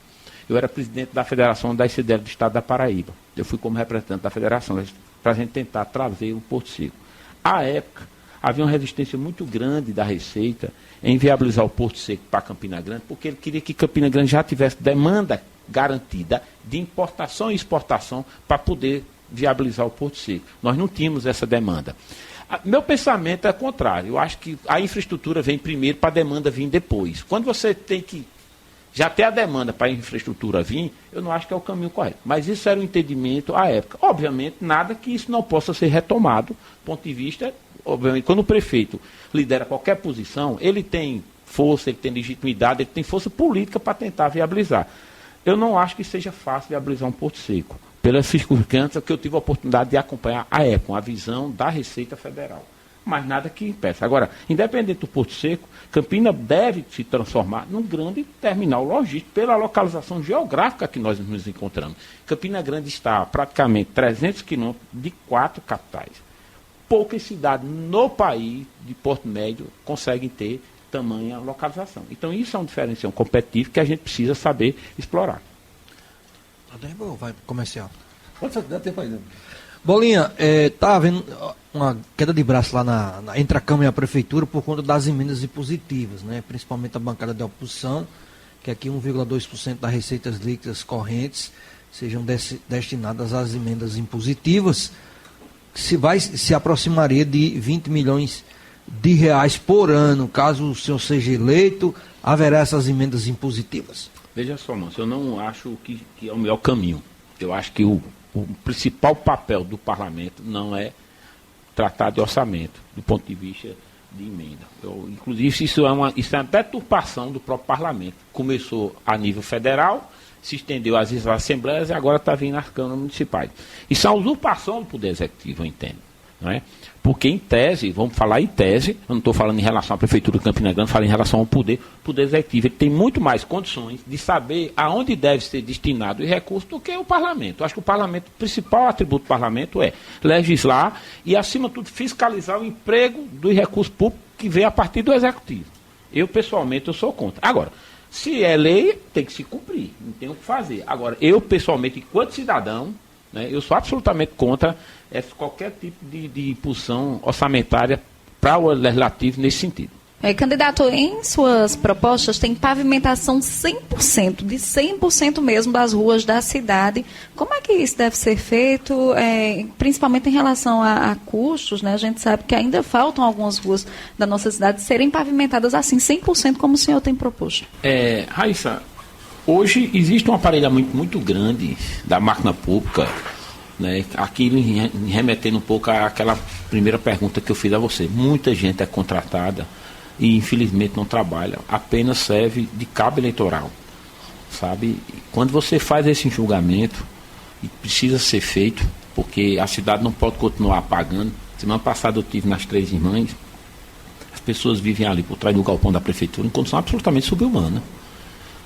Eu era presidente da Federação da ICDL do Estado da Paraíba. Eu fui como representante da Federação, para a gente tentar trazer o Porto Seco. À época, havia uma resistência muito grande da Receita em viabilizar o Porto Seco para Campina Grande, porque ele queria que Campina Grande já tivesse demanda garantida de importação e exportação para poder viabilizar o Porto Seco. Nós não tínhamos essa demanda. Meu pensamento é contrário. Eu acho que a infraestrutura vem primeiro para a demanda vir depois. Quando você tem que já ter a demanda para a infraestrutura vir, eu não acho que é o caminho correto. Mas isso era um entendimento à época. Obviamente, nada que isso não possa ser retomado, do ponto de vista, obviamente, quando o prefeito lidera qualquer posição, ele tem força, ele tem legitimidade, ele tem força política para tentar viabilizar. Eu não acho que seja fácil viabilizar um Porto Seco, pelas circunstâncias que eu tive a oportunidade de acompanhar a época, a visão da Receita Federal. Mas nada que impeça. Agora, independente do Porto Seco, Campina deve se transformar num grande terminal logístico pela localização geográfica que nós nos encontramos. Campina Grande está a praticamente 300 quilômetros de 4 capitais. Poucas cidades no país de Porto Médio conseguem ter tamanha localização. Então, isso é um diferencial competitivo que a gente precisa saber explorar. Vai comercial. Pode ser, dá tempo ainda. Bolinha, está havendo uma queda de braço lá entre a Câmara e a Prefeitura por conta das emendas impositivas, né? Principalmente a bancada da oposição, que aqui 1,2% das receitas líquidas correntes sejam destinadas às emendas impositivas, se aproximaria de 20 milhões de reais por ano. Caso o senhor seja eleito, haverá essas emendas impositivas? Veja só, Márcio, eu não acho que é o melhor caminho. Eu acho que o principal papel do parlamento não é tratar de orçamento, do ponto de vista de emenda. Inclusive, isso é uma deturpação do próprio parlamento. Começou a nível federal, se estendeu às assembleias e agora está vindo às câmaras municipais. Isso é uma usurpação do poder executivo, eu entendo. Não é? Porque em tese, vamos falar em tese, eu não estou falando em relação à Prefeitura de Campina Grande, falo em relação ao poder executivo. Ele tem muito mais condições de saber aonde deve ser destinado o recurso do que o parlamento. Eu acho que o principal atributo do parlamento é legislar e, acima de tudo, fiscalizar o emprego dos recursos públicos que vem a partir do executivo. Eu, pessoalmente, eu sou contra. Agora, se é lei, tem que se cumprir, não tem o que fazer. Agora, eu, pessoalmente, enquanto cidadão, né, eu sou absolutamente contra qualquer tipo de impulsão orçamentária para o legislativo nesse sentido. Candidato, em suas propostas tem pavimentação 100%, de 100% mesmo das ruas da cidade. Como é que isso deve ser feito, principalmente em relação a custos, né? A gente sabe que ainda faltam algumas ruas da nossa cidade serem pavimentadas assim, 100%, como o senhor tem proposto. Raíssa, hoje existe um aparelhamento muito grande da máquina pública, né? Aqui remetendo um pouco àquela primeira pergunta que eu fiz a você. Muita gente é contratada e infelizmente não trabalha, apenas serve de cabo eleitoral, sabe? Quando você faz esse julgamento, e precisa ser feito, porque a cidade não pode continuar pagando. Semana passada eu estive nas Três Irmãs, as pessoas vivem ali por trás do galpão da prefeitura em condição absolutamente subhumana.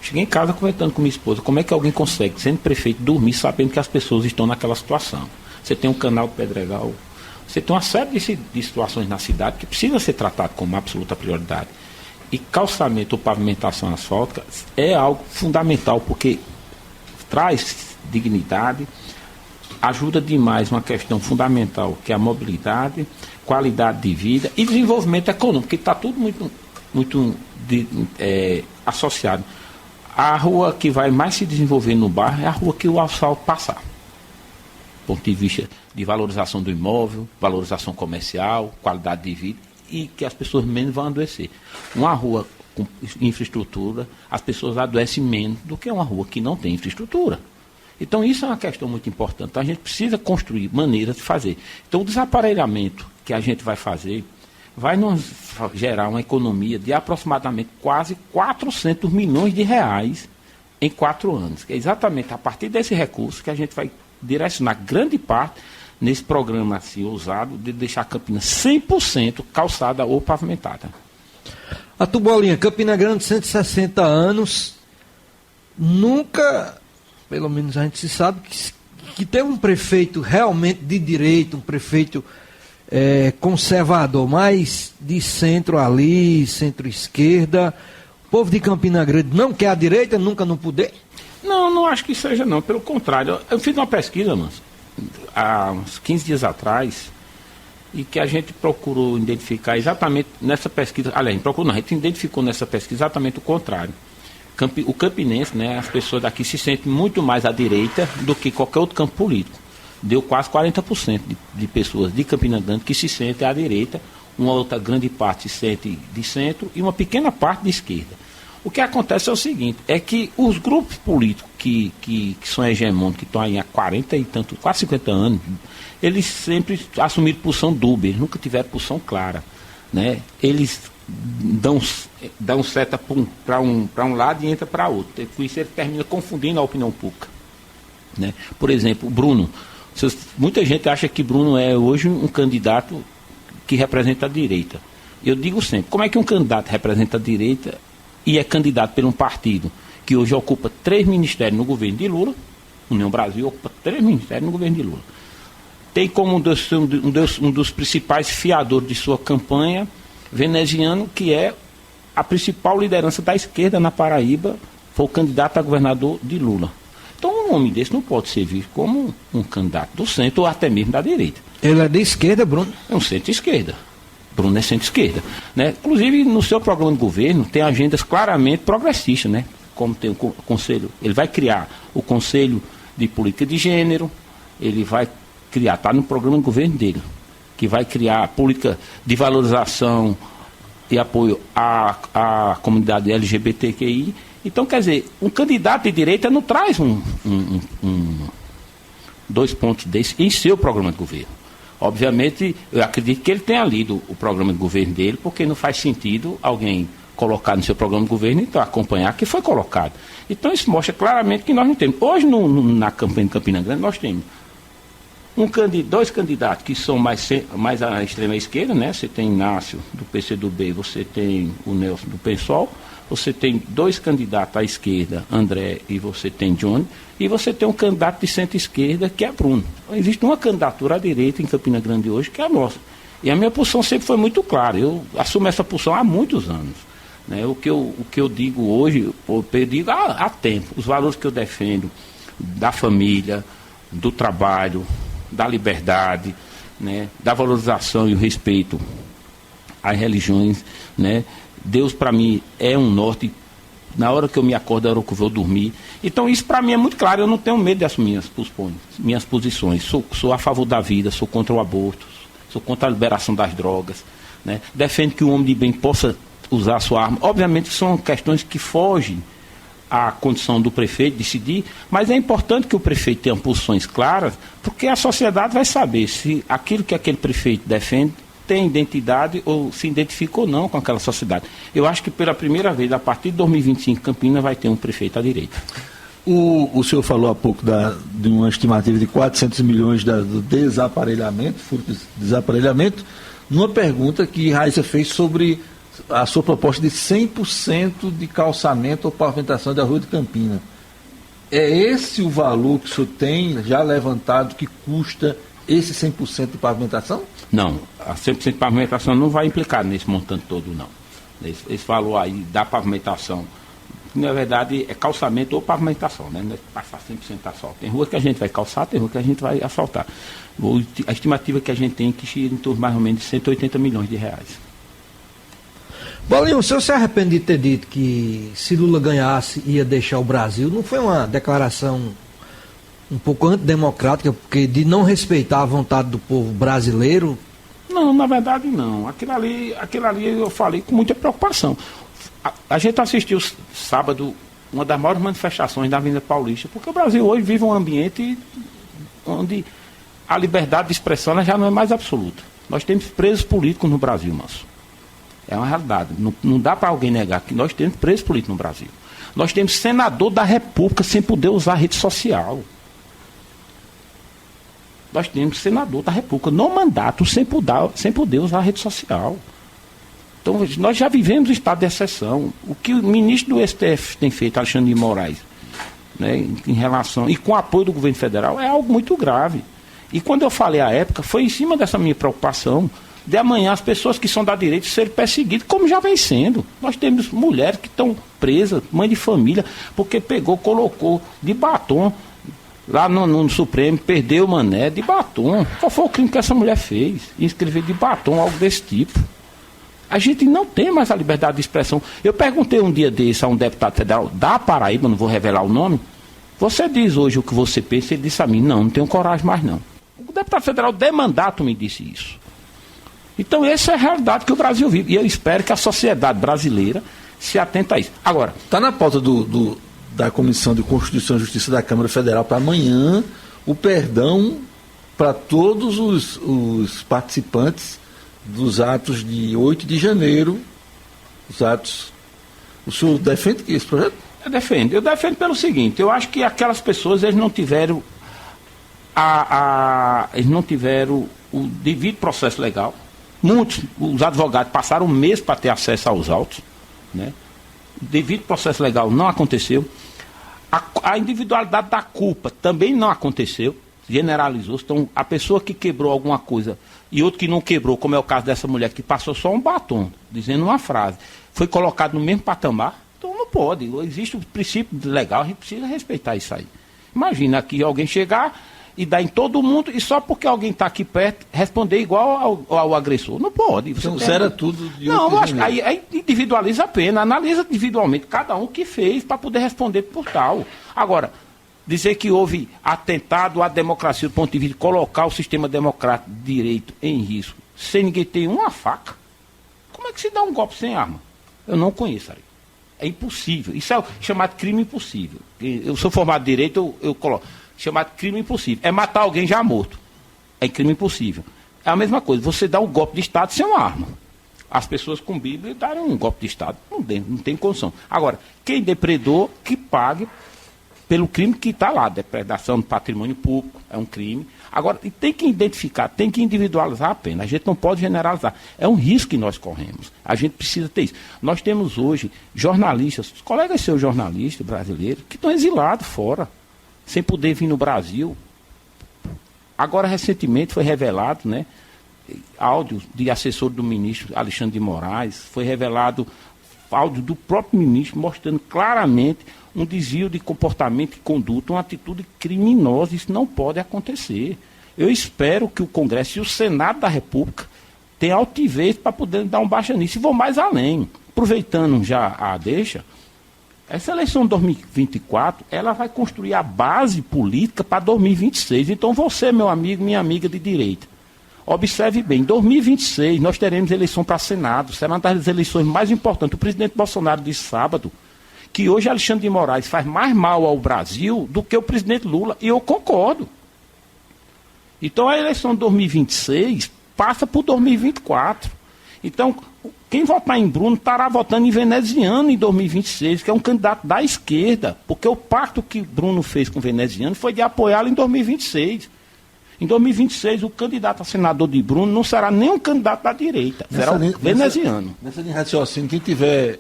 Cheguei em casa conversando com minha esposa, como é que alguém consegue, sendo prefeito, dormir sabendo que as pessoas estão naquela situação? Você tem um canal de Pedregal, você tem uma série de situações na cidade que precisa ser tratado como absoluta prioridade. E calçamento ou pavimentação asfáltica é algo fundamental, porque traz dignidade, ajuda demais uma questão fundamental, que é a mobilidade, qualidade de vida e desenvolvimento econômico, porque está tudo muito associado. A rua que vai mais se desenvolver no bairro é a rua que o asfalto passar. Do ponto de vista de valorização do imóvel, valorização comercial, qualidade de vida e que as pessoas menos vão adoecer. Uma rua com infraestrutura, as pessoas adoecem menos do que uma rua que não tem infraestrutura. Então isso é uma questão muito importante. Então, a gente precisa construir maneiras de fazer. Então o desaparelhamento que a gente vai fazer vai nos gerar uma economia de aproximadamente quase 400 milhões de reais em 4 anos. Que é exatamente a partir desse recurso que a gente vai direcionar grande parte nesse programa assim, ousado de deixar Campinas 100% calçada ou pavimentada. A Tubolinha, Campina Grande, 160 anos, nunca, pelo menos a gente se sabe, que teve um prefeito realmente de direita, um prefeito conservador, mais de centro ali, centro-esquerda. O povo de Campina Grande não quer a direita, nunca no poder? Não acho que seja não, pelo contrário. Eu fiz uma pesquisa, mano, há uns 15 dias atrás, e que a gente procurou identificar exatamente nessa pesquisa, aliás, a gente identificou nessa pesquisa exatamente o contrário. O campinense, né, as pessoas daqui se sentem muito mais à direita do que qualquer outro campo político. Deu quase 40% de pessoas de Campina Grande que se sentem à direita, uma outra grande parte se sente de centro e uma pequena parte de esquerda. O que acontece é o seguinte, é que os grupos políticos que são hegemônicos, que estão aí há 40 e tanto, quase 50 anos, eles sempre assumiram posição dúbia, eles nunca tiveram posição clara, né? Eles dão seta para um lado e entra para outro. Com isso ele termina confundindo a opinião pública, né? Por exemplo, o Bruno. Muita gente acha que Bruno é hoje um candidato que representa a direita. Eu digo sempre, como é que um candidato representa a direita e é candidato por um partido que hoje ocupa 3 ministérios no governo de Lula, União Brasil ocupa 3 ministérios no governo de Lula. Tem como um dos principais fiadores de sua campanha, veneziano, que é a principal liderança da esquerda na Paraíba, foi o candidato a governador de Lula. Então um homem desse não pode ser visto como um candidato do centro ou até mesmo da direita. Ele é de esquerda, Bruno? É um centro-esquerda. Bruno é centro-esquerda, né? Inclusive, no seu programa de governo, tem agendas claramente progressistas, né? Como tem o conselho, ele vai criar o Conselho de Política de Gênero, ele vai criar, está no programa de governo dele, que vai criar a política de valorização e apoio à comunidade LGBTQI. Então, quer dizer, um candidato de direita não traz dois pontos desses em seu programa de governo. Obviamente, eu acredito que ele tenha lido o programa de governo dele, porque não faz sentido alguém colocar no seu programa de governo e então acompanhar que foi colocado. Então, isso mostra claramente que nós não temos. Hoje, na campanha de Campina Grande, nós temos dois candidatos que são mais à extrema esquerda, né? Você tem Inácio, do PCdoB, você tem o Nelson, do PSOL, você tem 2 candidatos à esquerda, André, e você tem Johnny, e você tem um candidato de centro-esquerda, que é Bruno. Então, existe uma candidatura à direita em Campina Grande hoje, que é a nossa. E a minha posição sempre foi muito clara. Eu assumo essa posição há muitos anos, né? O que eu digo hoje, eu digo há tempo. Os valores que eu defendo da família, do trabalho, da liberdade, né? Da valorização e o respeito às religiões, né? Deus, para mim, é um norte. Na hora que eu me acordo, na hora que eu vou dormir. Então, isso para mim é muito claro. Eu não tenho medo de assumir minhas posições. Sou a favor da vida, sou contra o aborto, sou contra a liberação das drogas, né? Defendo que o homem de bem possa usar a sua arma. Obviamente, são questões que fogem à condição do prefeito decidir, mas é importante que o prefeito tenha posições claras, porque a sociedade vai saber se aquilo que aquele prefeito defende tem identidade ou se identifica ou não com aquela sociedade. Eu acho que pela primeira vez, a partir de 2025, Campinas vai ter um prefeito à direita. O senhor falou há pouco de uma estimativa de 400 milhões do desaparelhamento, fruto de desaparelhamento, numa pergunta que Raíssa fez sobre a sua proposta de 100% de calçamento ou pavimentação da Rua de Campina. É esse o valor que o senhor tem já levantado que custa esse 100% de pavimentação? Não, a 100% de pavimentação não vai implicar nesse montante todo, não. Esse valor aí da pavimentação, na verdade, é calçamento ou pavimentação, né? Não é passar 100% asfalto. Tem rua que a gente vai calçar, tem rua que a gente vai asfaltar. A estimativa que a gente tem é que gira em torno mais ou menos de 180 milhões de reais. Bolinho, o senhor se arrepende de ter dito que se Lula ganhasse ia deixar o Brasil? Não foi uma declaração um pouco antidemocrática, porque de não respeitar a vontade do povo brasileiro? Não, na verdade não. Aquilo ali eu falei com muita preocupação. A gente assistiu sábado uma das maiores manifestações da Avenida Paulista, porque o Brasil hoje vive um ambiente onde a liberdade de expressão já não é mais absoluta. Nós temos presos políticos no Brasil, moço. É uma realidade. Não dá para alguém negar que nós temos presos políticos no Brasil. Nós temos senador da República sem poder usar a rede social. nós temos senador da República no mandato sem poder usar a rede social. Então, nós já vivemos estado de exceção. O que o ministro do STF tem feito, Alexandre de Moraes, né, em relação, e com o apoio do governo federal, é algo muito grave. E quando eu falei à época, foi em cima dessa minha preocupação de amanhã as pessoas que são da direita serem perseguidas, como já vem sendo. Nós temos mulheres que estão presas, mãe de família, porque colocou de batom lá no Supremo, perdeu o mané de batom. Qual foi o crime que essa mulher fez? Inscrever de batom, algo desse tipo. A gente não tem mais a liberdade de expressão. Eu perguntei um dia desse a um deputado federal da Paraíba, não vou revelar o nome, você diz hoje o que você pensa? Ele disse a mim, não tenho coragem mais não. O deputado federal de mandato me disse isso. Então essa é a realidade que o Brasil vive. E eu espero que a sociedade brasileira se atente a isso. Agora, está na pauta da Comissão de Constituição e Justiça da Câmara Federal para amanhã o perdão para todos os participantes dos atos de 8 de janeiro, os atos. O senhor defende esse projeto? Eu defendo pelo seguinte, eu acho que aquelas pessoas, eles não tiveram o devido processo legal. Muitos, os advogados passaram um mês para ter acesso aos autos, né? O devido processo legal não aconteceu. A individualidade da culpa também não aconteceu, generalizou. Então, a pessoa que quebrou alguma coisa e outro que não quebrou, como é o caso dessa mulher que passou só um batom, dizendo uma frase, foi colocado no mesmo patamar, então não pode. Existe o princípio legal, a gente precisa respeitar isso aí. Imagina aqui alguém chegar e dar em todo mundo, e só porque alguém está aqui perto, responder igual ao agressor. Não pode. Então zera tudo de Não, acho que aí individualiza a pena, analisa individualmente cada um que fez para poder responder por tal. Agora, dizer que houve atentado à democracia do ponto de vista de colocar o sistema democrático de direito em risco, sem ninguém ter uma faca, como é que se dá um golpe sem arma? Eu não conheço, Ari. É impossível. Isso é chamado crime impossível. Eu sou formado em direito, eu coloco. Chamado crime impossível. É matar alguém já morto. É crime impossível. É a mesma coisa. Você dá um golpe de Estado sem uma arma. As pessoas com Bíblia darem um golpe de Estado. Não tem condição. Agora, quem depredou, que pague pelo crime que está lá. Depredação do patrimônio público é um crime. Agora, tem que identificar, tem que individualizar a pena. A gente não pode generalizar. É um risco que nós corremos. A gente precisa ter isso. Nós temos hoje jornalistas, colegas seus jornalistas brasileiros, que estão exilados fora, sem poder vir no Brasil. Agora, recentemente, foi revelado, né, áudio de assessor do ministro Alexandre de Moraes, foi revelado áudio do próprio ministro, mostrando claramente um desvio de comportamento e conduta, uma atitude criminosa. Isso não pode acontecer. Eu espero que o Congresso e o Senado da República tenham altivez para poder dar um baixa nisso. E vou mais além. Aproveitando já a deixa, essa eleição de 2024, ela vai construir a base política para 2026. Então você, meu amigo, minha amiga de direita, observe bem, em 2026 nós teremos eleição para Senado, será uma das eleições mais importantes. O presidente Bolsonaro disse sábado que hoje Alexandre de Moraes faz mais mal ao Brasil do que o presidente Lula, e eu concordo. Então a eleição de 2026 passa por 2024. Então, quem votar em Bruno estará votando em veneziano em 2026, que é um candidato da esquerda, porque o pacto que Bruno fez com o veneziano foi de apoiá-lo em 2026. Em 2026, o candidato a senador de Bruno não será nem um candidato da direita, será o veneziano. Nessa linha de raciocínio, quem estiver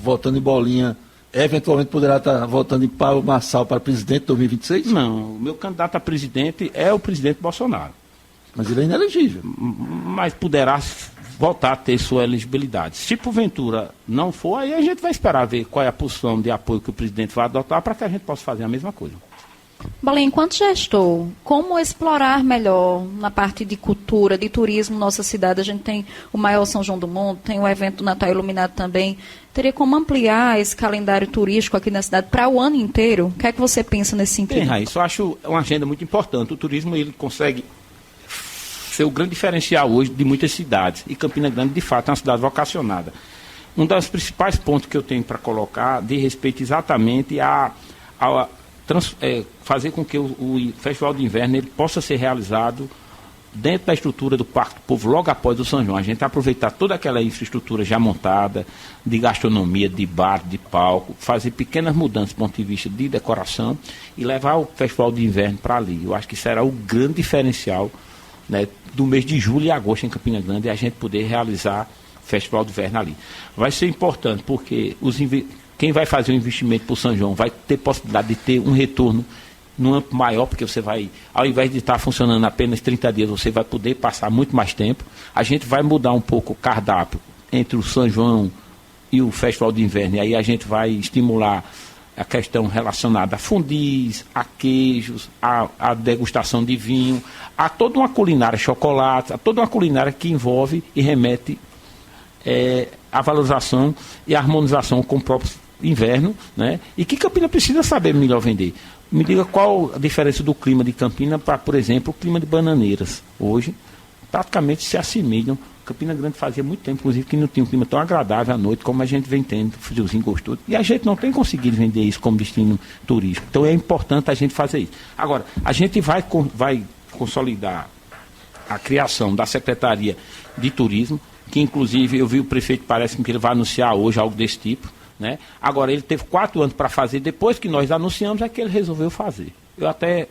votando em Bolinha, eventualmente poderá estar votando em Paulo Marçal para presidente em 2026? Não, o meu candidato a presidente é o presidente Bolsonaro. Mas ele é inelegível. Mas poderá voltar a ter sua elegibilidade. Se porventura não for, aí a gente vai esperar ver qual é a posição de apoio que o presidente vai adotar para que a gente possa fazer a mesma coisa. Bolinha, enquanto gestor, como explorar melhor na parte de cultura, de turismo, nossa cidade? A gente tem o maior São João do Mundo, tem o evento Natal Iluminado também. Teria como ampliar esse calendário turístico aqui na cidade para o ano inteiro? O que é que você pensa nesse sentido? Bem, Raíssa, eu acho uma agenda muito importante. O turismo, ele consegue ser o grande diferencial hoje de muitas cidades. E Campina Grande, de fato, é uma cidade vocacionada. Um dos principais pontos que eu tenho para colocar diz respeito exatamente a fazer com que o Festival de Inverno ele possa ser realizado dentro da estrutura do Parque do Povo, logo após o São João, a gente aproveitar toda aquela infraestrutura já montada, de gastronomia, de bar, de palco, fazer pequenas mudanças do ponto de vista de decoração e levar o Festival de Inverno para ali. Eu acho que será o grande diferencial, né, do mês de julho e agosto em Campina Grande, é a gente poder realizar o Festival de Inverno ali. Vai ser importante porque quem vai fazer o investimento para o São João vai ter possibilidade de ter um retorno num âmbito maior, porque você vai, ao invés de estar funcionando apenas 30 dias, você vai poder passar muito mais tempo. A gente vai mudar um pouco o cardápio entre o São João e o Festival de Inverno, e aí a gente vai estimular a questão relacionada a fundis, a queijos, a degustação de vinho, a toda uma culinária, chocolate, a toda uma culinária que envolve e remete a valorização e a harmonização com o próprio inverno, né? E que Campina precisa saber melhor vender. Me diga qual a diferença do clima de Campina para, por exemplo, o clima de Bananeiras. Hoje, praticamente se assemelham. Campina Grande fazia muito tempo, inclusive, que não tinha um clima tão agradável à noite como a gente vem tendo, friozinho gostoso. E a gente não tem conseguido vender isso como destino turístico. Então é importante a gente fazer isso. Agora, a gente vai consolidar a criação da Secretaria de Turismo, que inclusive eu vi o prefeito, parece que ele vai anunciar hoje algo desse tipo, né? Agora, ele teve 4 anos para fazer, depois que nós anunciamos é que ele resolveu fazer. Eu até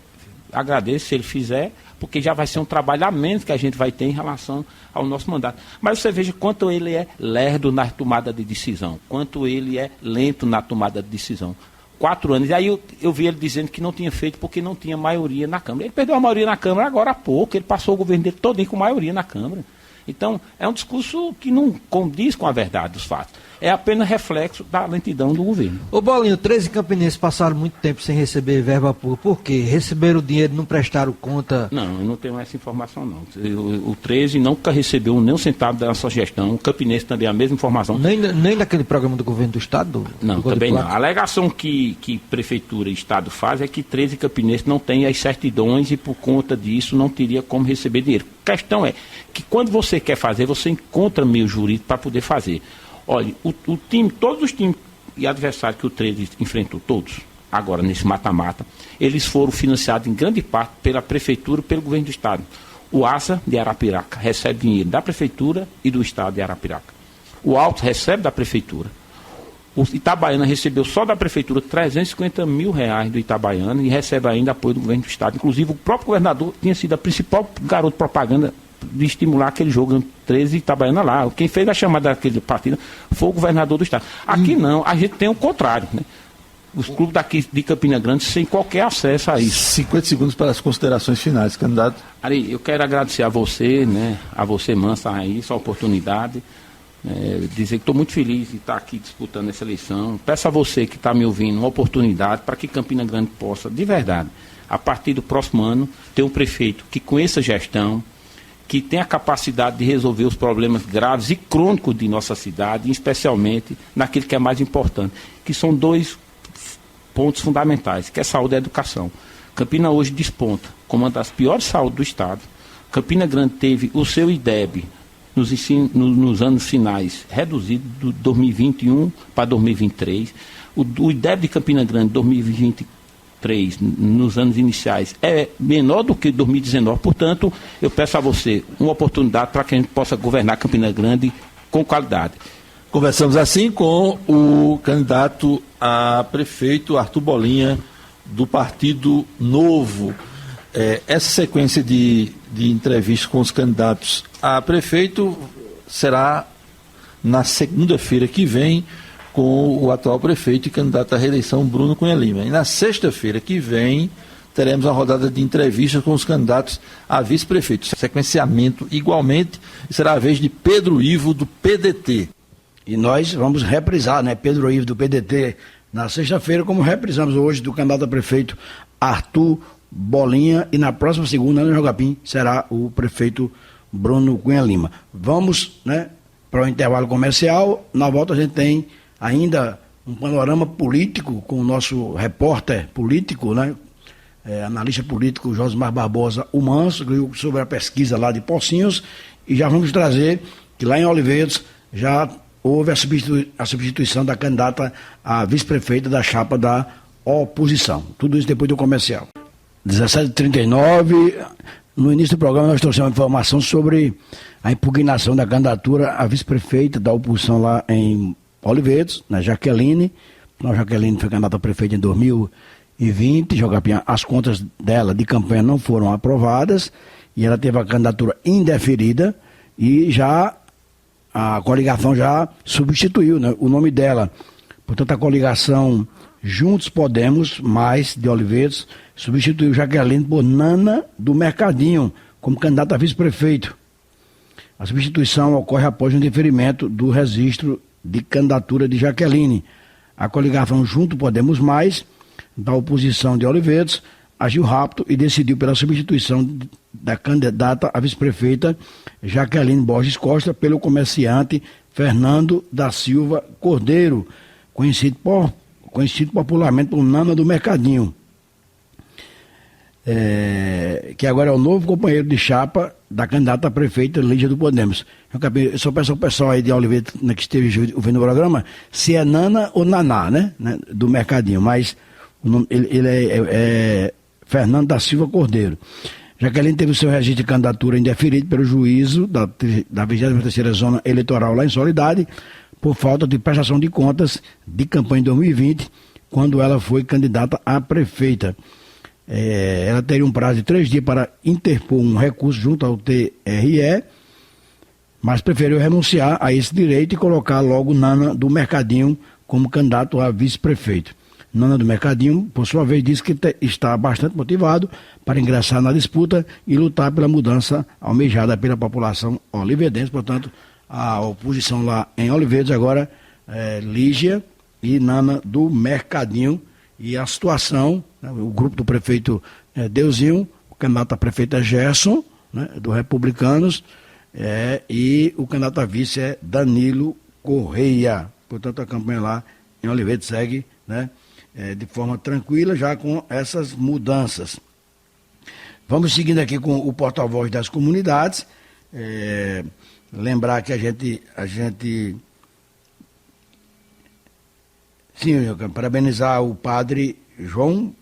agradeço se ele fizer, porque já vai ser um trabalho a menos que a gente vai ter em relação ao nosso mandato. Mas você veja quanto ele é lerdo na tomada de decisão, quanto ele é lento na tomada de decisão. 4 anos. E aí eu vi ele dizendo que não tinha feito porque não tinha maioria na Câmara. Ele perdeu a maioria na Câmara agora há pouco, ele passou o governo dele todinho com maioria na Câmara. Então, é um discurso que não condiz com a verdade dos fatos. É apenas reflexo da lentidão do governo. Ô Bolinho, 13 campinenses passaram muito tempo sem receber verba pública. Por quê? Receberam o dinheiro e não prestaram conta? Não, eu não tenho essa informação, não. O 13 nunca recebeu nem um centavo da nossa gestão. O Campinense também é a mesma informação. Nem daquele programa do governo do Estado? Não, também não. A alegação que Prefeitura e Estado faz é que 13 campinenses não têm as certidões e por conta disso não teria como receber dinheiro. A questão é que quando você quer fazer, você encontra meio jurídico para poder fazer. Olha, o time, todos os times e adversários que o 13 enfrentou, todos, agora nesse mata-mata, eles foram financiados em grande parte pela Prefeitura e pelo Governo do Estado. O ASA de Arapiraca recebe dinheiro da Prefeitura e do Estado de Arapiraca. O Alto recebe da Prefeitura. O Itabaiana recebeu só da Prefeitura 350 mil reais do Itabaiana e recebe ainda apoio do Governo do Estado. Inclusive, o próprio governador tinha sido a principal garoto propaganda de estimular aquele jogo 13 Itabaiana lá. Quem fez a chamada daquele partido foi o governador do Estado. Aqui não, a gente tem o contrário, né? Os clubes daqui de Campina Grande sem qualquer acesso a isso. 50 segundos para as considerações finais, candidato. Ari, eu quero agradecer a você, né? A você, Mansa, aí, essa oportunidade. Dizer que estou muito feliz de estar aqui disputando essa eleição. Peço a você que está me ouvindo uma oportunidade para que Campina Grande possa, de verdade, a partir do próximo ano, ter um prefeito que conheça a gestão, que tem a capacidade de resolver os problemas graves e crônicos de nossa cidade, especialmente naquilo que é mais importante, que são 2 pontos fundamentais, que é saúde e educação. Campina hoje desponta como uma das piores saúdes do Estado. Campina Grande teve o seu IDEB nos anos finais reduzido de 2021 para 2023. O IDEB de Campina Grande 2023 nos anos iniciais é menor do que 2019, portanto, eu peço a você uma oportunidade para que a gente possa governar Campina Grande com qualidade. Conversamos assim com o candidato a prefeito Arthur Bolinha, do Partido Novo. Essa sequência de entrevistas com os candidatos a prefeito será na segunda-feira que vem, com o atual prefeito e candidato à reeleição, Bruno Cunha Lima. E na sexta-feira que vem, teremos a rodada de entrevistas com os candidatos a vice-prefeito. Sequenciamento igualmente, e será a vez de Pedro Ivo, do PDT. E nós vamos reprisar, né, Pedro Ivo, do PDT, na sexta-feira, como reprisamos hoje do candidato a prefeito Arthur Bolinha, e na próxima segunda, no Jogapim, será o prefeito Bruno Cunha Lima. Vamos, né, para o intervalo comercial. Na volta a gente tem ainda um panorama político com o nosso repórter político, né, analista político Josmar Barbosa, o Manso, sobre a pesquisa lá de Pocinhos, e já vamos trazer que lá em Oliveiras já houve a substituição da candidata a vice-prefeita da chapa da oposição. Tudo isso depois do comercial. 17h39, no início do programa nós trouxemos uma informação sobre a impugnação da candidatura a vice-prefeita da oposição lá em Olivedos, na Jaqueline. A Jaqueline foi candidata a prefeita em 2020, as contas dela de campanha não foram aprovadas e ela teve a candidatura indeferida e já a coligação já substituiu, né, o nome dela. Portanto, a coligação Juntos Podemos, mais de Olivedos, substituiu Jaqueline por Nana do Mercadinho, como candidata a vice-prefeito. A substituição ocorre após o indeferimento do registro de candidatura de Jaqueline. A coligação Juntos Podemos Mais, da oposição de Olivedos, agiu rápido e decidiu pela substituição da candidata a vice-prefeita Jaqueline Borges Costa pelo comerciante Fernando da Silva Cordeiro, conhecido popularmente por Nana do Mercadinho, que agora é o novo companheiro de chapa da candidata a prefeita Lígia do Podemos. Eu só peço ao pessoal aí de Oliveira, né, que esteve ouvindo o programa, se é Nana ou Naná, né, do Mercadinho, mas o nome, ele é Fernando da Silva Cordeiro. Jaqueline teve o seu registro de candidatura indeferido pelo juízo da 23ª Zona Eleitoral lá em Soledade, por falta de prestação de contas de campanha em 2020, quando ela foi candidata a prefeita. Ela teria um prazo de 3 dias para interpor um recurso junto ao TRE, mas preferiu renunciar a esse direito e colocar logo Nana do Mercadinho como candidato a vice-prefeito. Nana do Mercadinho, por sua vez, disse que está bastante motivado para ingressar na disputa e lutar pela mudança almejada pela população olivedense. Portanto, a oposição lá em Olivedos agora Lígia e Nana do Mercadinho. E a situação, né, o grupo do prefeito Deusinho, o candidato a prefeito é Gerson, né, do Republicanos, e o candidato a vice é Danilo Correia. Portanto, a campanha lá em Olivedos segue, né, de forma tranquila, já com essas mudanças. Vamos seguindo aqui com o porta-voz das comunidades. Lembrar que a gente sim, eu quero parabenizar o padre João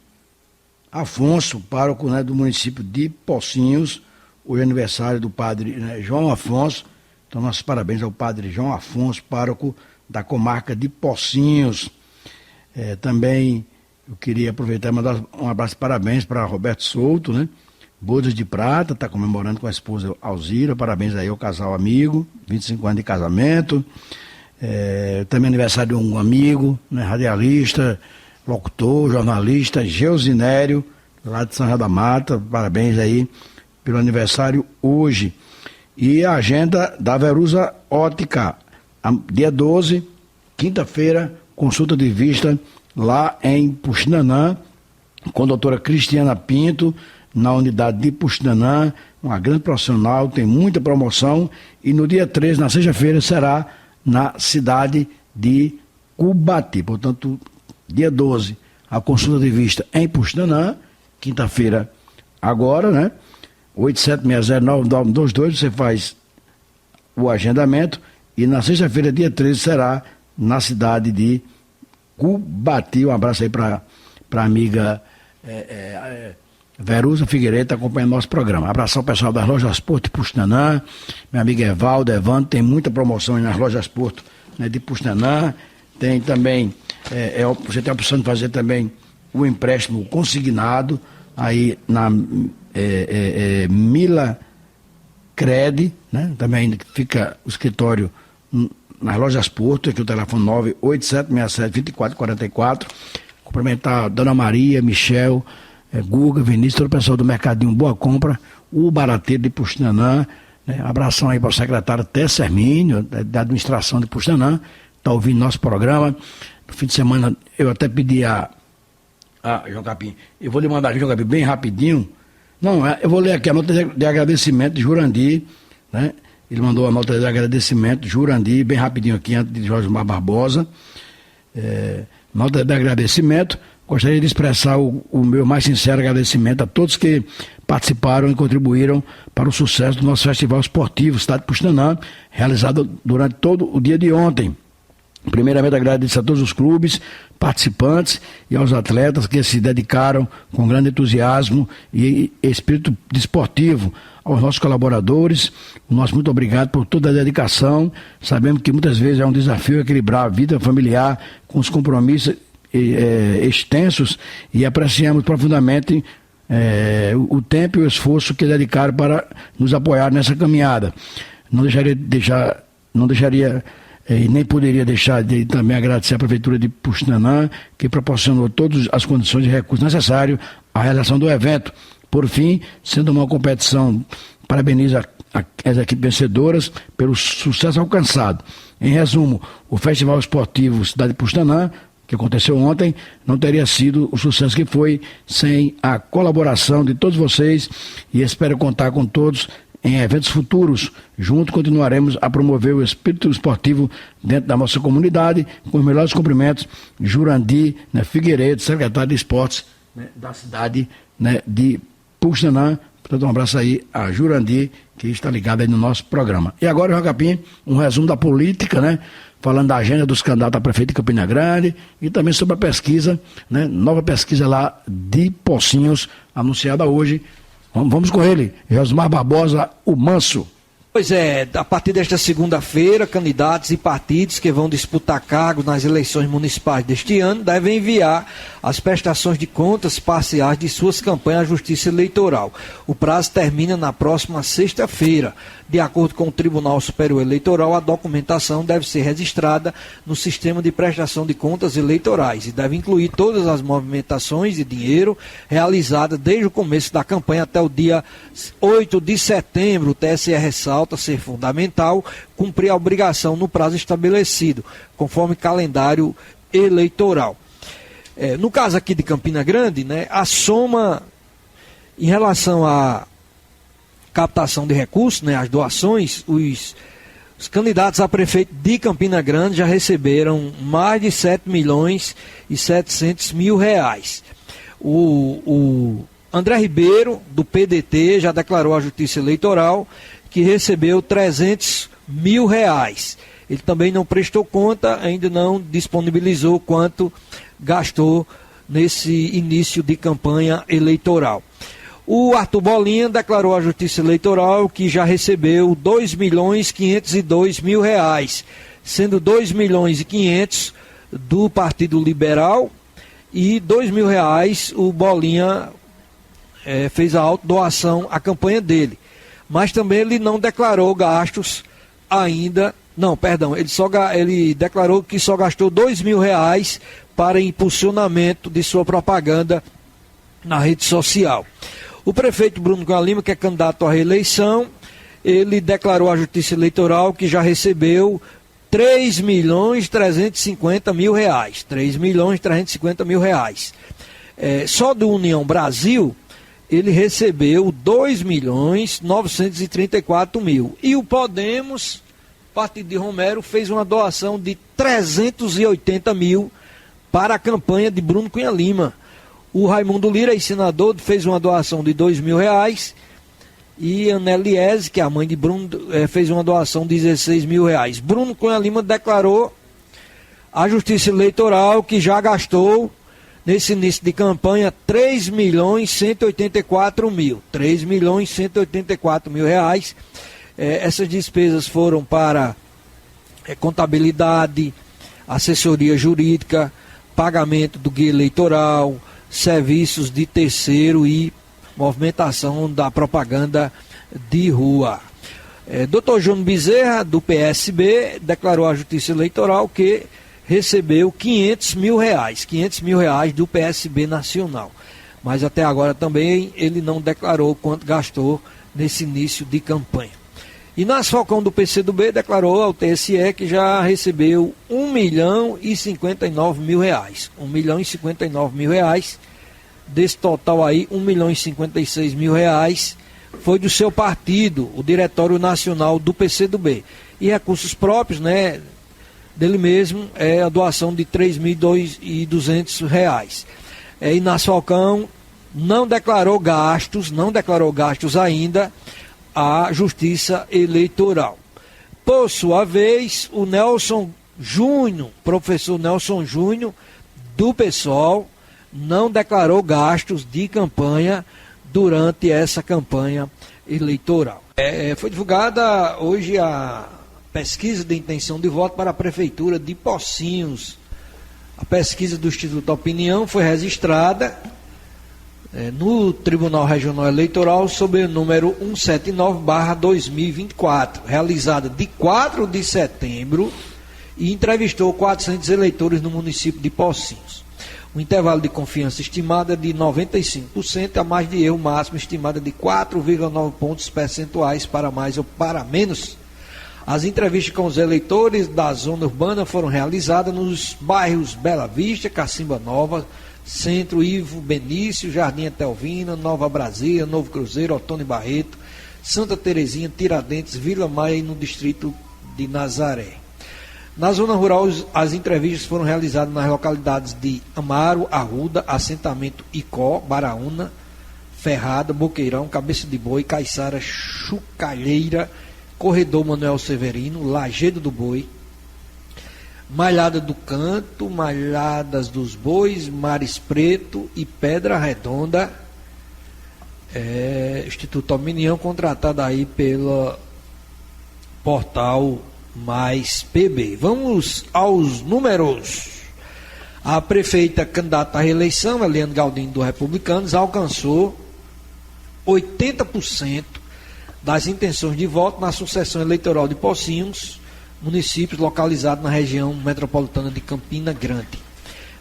Afonso, pároco, né, do município de Pocinhos. Hoje é aniversário do padre, né, João Afonso. Então, nossos parabéns ao padre João Afonso, pároco da comarca de Pocinhos. Também eu queria aproveitar e mandar um abraço de parabéns para Roberto Souto, né? Bodas de Prata, está comemorando com a esposa Alzira. Parabéns aí ao casal amigo, 25 anos de casamento. Também aniversário de um amigo, né, radialista, locutor, jornalista, Geusinério, lá de São João da Mata. Parabéns aí pelo aniversário hoje. E a agenda da Verusa Ótica, dia 12, quinta-feira, consulta de vista lá em Puxinanã, com a doutora Cristiana Pinto, na unidade de Puxinanã, uma grande profissional, tem muita promoção. E no dia 13, na sexta-feira, será na cidade de Cubati. Portanto, dia 12, a consulta de vista em Puxinanã, quinta-feira agora, né? 87609922, você faz o agendamento, e na sexta-feira, dia 13, será na cidade de Cubati. Um abraço aí para a amiga Verusa Figueiredo, acompanhando nosso programa. Abração ao pessoal das lojas Porto de Puxinanã, minha amiga Evandro, tem muita promoção aí nas lojas Porto, né, de Puxinanã. Tem também, você tem a opção de fazer também o empréstimo consignado aí na Mila Cred, né? Também fica o escritório nas lojas Porto, aqui o telefone 98767-2444. Cumprimentar a Dona Maria, Michel, Guga, Vinícius, todo o pessoal do Mercadinho Boa Compra, o Barateiro de Puxinanã, né? Abração aí para o secretário Tessa Hermínio, da administração de Puxinanã, está ouvindo nosso programa. No fim de semana eu até pedi a João Capim, eu vou lhe mandar aqui, João Capim, bem rapidinho. Não, eu vou ler aqui a nota de agradecimento de Jurandir, né? Ele mandou a nota de agradecimento de Jurandir, bem rapidinho aqui, antes de Jorge Mar Barbosa. Nota de agradecimento. Gostaria de expressar o meu mais sincero agradecimento a todos que participaram e contribuíram para o sucesso do nosso festival esportivo Cidade de Puxinanã, realizado durante todo o dia de ontem. Primeiramente, agradeço a todos os clubes, participantes e aos atletas que se dedicaram com grande entusiasmo e espírito desportivo. Aos nossos colaboradores, o nosso muito obrigado por toda a dedicação. Sabemos que muitas vezes é um desafio equilibrar a vida familiar com os compromissos extensos e apreciamos profundamente o tempo e o esforço que dedicaram para nos apoiar nessa caminhada. Não deixaria e nem poderia deixar de também agradecer à Prefeitura de Puxinanã, que proporcionou todas as condições e recursos necessários à realização do evento. Por fim, sendo uma competição, parabenizo as equipes vencedoras pelo sucesso alcançado. Em resumo, o Festival Esportivo Cidade de Puxinanã, que aconteceu ontem, não teria sido o sucesso que foi sem a colaboração de todos vocês, e espero contar com todos em eventos futuros. Juntos continuaremos a promover o espírito esportivo dentro da nossa comunidade, com os melhores cumprimentos. Jurandir Figueiredo, secretário de Esportes da cidade de Puxinanã. Portanto, um abraço aí a Jurandir, que está ligado aí no nosso programa. E agora, João Capim, um resumo da política, falando da agenda dos candidatos a prefeito de Campina Grande e também sobre a pesquisa, nova pesquisa lá de Pocinhos, anunciada hoje. Vamos com ele, Josmar Barbosa, o Manso. Pois é, a partir desta segunda-feira, candidatos e partidos que vão disputar cargos nas eleições municipais deste ano devem enviar as prestações de contas parciais de suas campanhas à Justiça Eleitoral. O prazo termina na próxima sexta-feira. De acordo com o Tribunal Superior Eleitoral, a documentação deve ser registrada no Sistema de Prestação de Contas Eleitorais e deve incluir todas as movimentações de dinheiro realizadas desde o começo da campanha até o dia 8 de setembro. O TSE ressalta ser fundamental cumprir a obrigação no prazo estabelecido, conforme calendário eleitoral. No caso aqui de Campina Grande, a soma em relação à captação de recursos, as doações, os candidatos a prefeito de Campina Grande já receberam mais de 7 milhões e 700 mil reais. O André Ribeiro, do PDT, já declarou à Justiça Eleitoral que recebeu 300 mil reais. Ele também não prestou conta, ainda não disponibilizou quanto gastou nesse início de campanha eleitoral. O Arthur Bolinha declarou à Justiça Eleitoral que já recebeu 2 milhões 502 mil reais, sendo 2 milhões e 500 do Partido Liberal e 2 mil reais o Bolinha fez a autodoação à campanha dele. Mas também ele não declarou gastos ainda. Não, perdão, ele declarou que só gastou 2 mil reais para impulsionamento de sua propaganda na rede social. O prefeito Bruno Cunha Lima, que é candidato à reeleição, ele declarou à Justiça Eleitoral que já recebeu 3 milhões 350 mil reais. 3 milhões 350 mil reais. Só do União Brasil, ele recebeu 2 milhões 934 mil. E o Podemos, partido de Romero, fez uma doação de 380 mil para a campanha de Bruno Cunha Lima. O Raimundo Lira, senador, fez uma doação de 2 mil reais. E a Anneliese, que é a mãe de Bruno, fez uma doação de 16 mil reais. Bruno Cunha Lima declarou à Justiça Eleitoral que já gastou, nesse início de campanha, 3 milhões 184 mil. 3 milhões 184 mil reais. Essas despesas foram para contabilidade, assessoria jurídica, pagamento do guia eleitoral, serviços de terceiro e movimentação da propaganda de rua. Dr. Júnior Bezerra, do PSB, declarou à Justiça Eleitoral que recebeu 500 mil reais do PSB Nacional. Mas até agora também ele não declarou quanto gastou nesse início de campanha. Inácio Falcão, do PCdoB, declarou ao TSE que já recebeu 1 milhão e 59 mil reais. 1 milhão e 59 mil reais. Desse total aí, 1 milhão e 56 mil reais foi do seu partido, o Diretório Nacional do PCdoB. E recursos próprios, dele mesmo, é a doação de 3.200 reais. Inácio Falcão não declarou gastos ainda à Justiça Eleitoral. Por sua vez, o Nelson Júnior, professor Nelson Júnior, do PSOL, não declarou gastos de campanha durante essa campanha eleitoral. Foi divulgada hoje a pesquisa de intenção de voto para a Prefeitura de Pocinhos. A pesquisa do Instituto Opinião foi registrada no Tribunal Regional Eleitoral sob o número 179/2024, realizada de 4 de setembro, e entrevistou 400 eleitores no município de Pocinhos. O intervalo de confiança estimado é de 95%, a margem de erro máximo estimada de 4,9 pontos percentuais para mais ou para menos. As entrevistas com os eleitores da zona urbana foram realizadas nos bairros Bela Vista, Cacimba Nova, Centro, Ivo Benício, Jardim Etelvina, Nova Brasília, Novo Cruzeiro, Otônio Barreto, Santa Terezinha, Tiradentes, Vila Maia e no distrito de Nazaré. Na zona rural, as entrevistas foram realizadas nas localidades de Amaro, Arruda, Assentamento Icó, Baraúna, Ferrada, Boqueirão, Cabeça de Boi, Caiçara, Chucalheira, Corredor Manuel Severino, Lajedo do Boi, Malhada do Canto, Malhadas dos Bois, Mares Preto e Pedra Redonda. Instituto Opinião, contratado aí pelo portal Mais PB. Vamos aos números. A prefeita candidata à reeleição, Eliane Galdino, do Republicanos, alcançou 80% das intenções de voto na sucessão eleitoral de Pocinhos, municípios localizados na região metropolitana de Campina Grande.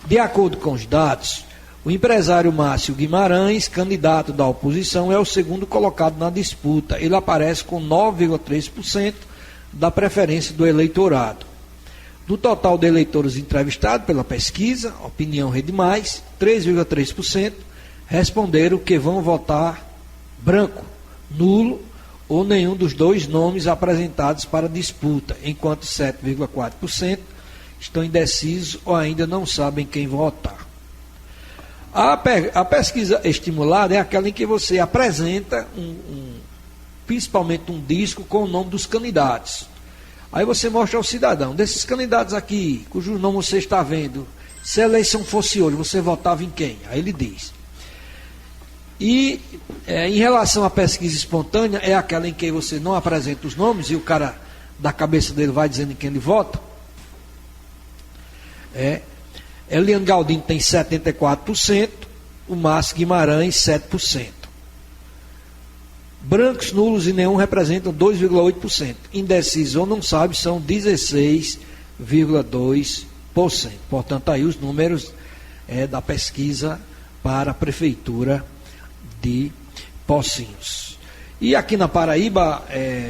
De acordo com os dados, o empresário Márcio Guimarães, candidato da oposição, é o segundo colocado na disputa. Ele aparece com 9,3% da preferência do eleitorado. Do total de eleitores entrevistados pela pesquisa, Opinião Rede Mais, 3,3% responderam que vão votar branco, nulo ou nenhum dos dois nomes apresentados para a disputa, enquanto 7,4% estão indecisos ou ainda não sabem quem votar. A pesquisa estimulada é aquela em que você apresenta principalmente um disco com o nome dos candidatos. Aí você mostra ao cidadão, desses candidatos aqui, cujo nome você está vendo, se a eleição fosse hoje, você votava em quem? Aí ele diz. E em relação à pesquisa espontânea, é aquela em que você não apresenta os nomes e o cara da cabeça dele vai dizendo em quem ele vota. Eliane Galdino tem 74%, o Márcio Guimarães 7%. Brancos, nulos e nenhum representam 2,8%. Indecisos ou não sabe são 16,2%. Portanto, aí os números da pesquisa para a Prefeitura de Pocinhos. E aqui na Paraíba,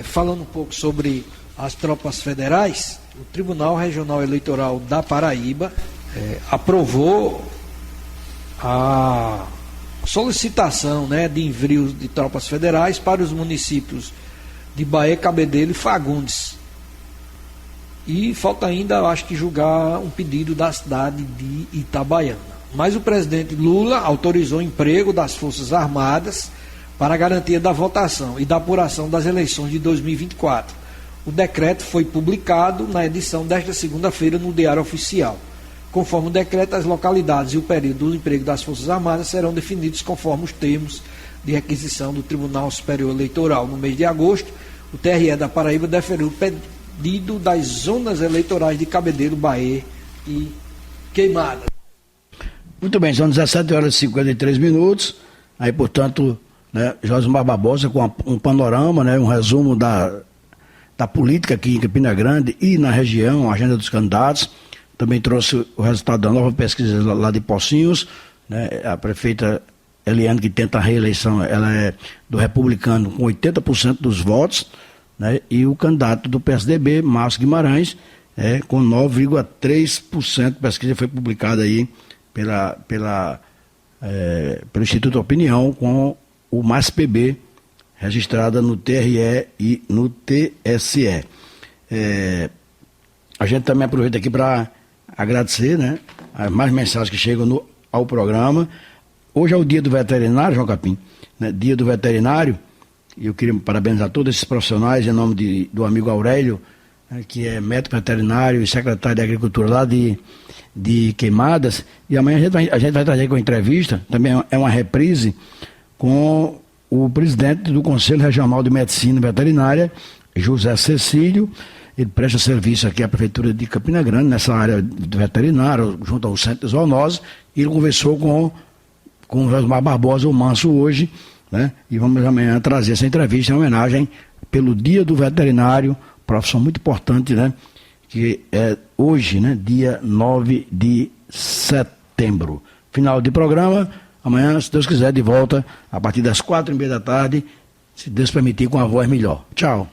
falando um pouco sobre as tropas federais, o Tribunal Regional Eleitoral da Paraíba aprovou a solicitação de envio de tropas federais para os municípios de Bahia, Cabedelo e Fagundes. E falta ainda, acho que, julgar um pedido da cidade de Itabaiana. Mas o presidente Lula autorizou o emprego das Forças Armadas para a garantia da votação e da apuração das eleições de 2024. O decreto foi publicado na edição desta segunda-feira no Diário Oficial. Conforme o decreto, as localidades e o período do emprego das Forças Armadas serão definidos conforme os termos de requisição do Tribunal Superior Eleitoral. No mês de agosto, o TRE da Paraíba deferiu o pedido das zonas eleitorais de Cabedelo, Bahia e Queimada. Muito bem, são 17 horas e 53 minutos. Aí, portanto, Josimar Barbosa com um panorama, um resumo da política aqui em Campina Grande e na região, a agenda dos candidatos. Também trouxe o resultado da nova pesquisa lá de Pocinhos. A prefeita Eliane, que tenta a reeleição, ela é do Republicano com 80% dos votos, e o candidato do PSDB, Márcio Guimarães, com 9,3%. A pesquisa foi publicada aí pelo Instituto Opinião, com o Mais PB, registrada no TRE e no TSE. A gente também aproveita aqui para agradecer, as mais mensagens que chegam ao programa. Hoje é o dia do veterinário, João Capim, dia do veterinário, e eu queria parabenizar todos esses profissionais em nome do amigo Aurélio, né, que é médico veterinário e secretário de Agricultura lá de Queimadas, e amanhã a gente vai trazer com a entrevista, também é uma reprise, com o presidente do Conselho Regional de Medicina Veterinária, José Cecílio. Ele presta serviço aqui à Prefeitura de Campina Grande, nessa área veterinária, junto ao Centro de Zoonose, e ele conversou com o Josmar Barbosa, o Manso, hoje, né? E vamos amanhã trazer essa entrevista em homenagem pelo Dia do Veterinário, profissão muito importante, né? Que é hoje, né? Dia 9 de setembro. Final de programa, amanhã, se Deus quiser, de volta, a partir das 4h30 da tarde, se Deus permitir, com a voz melhor. Tchau.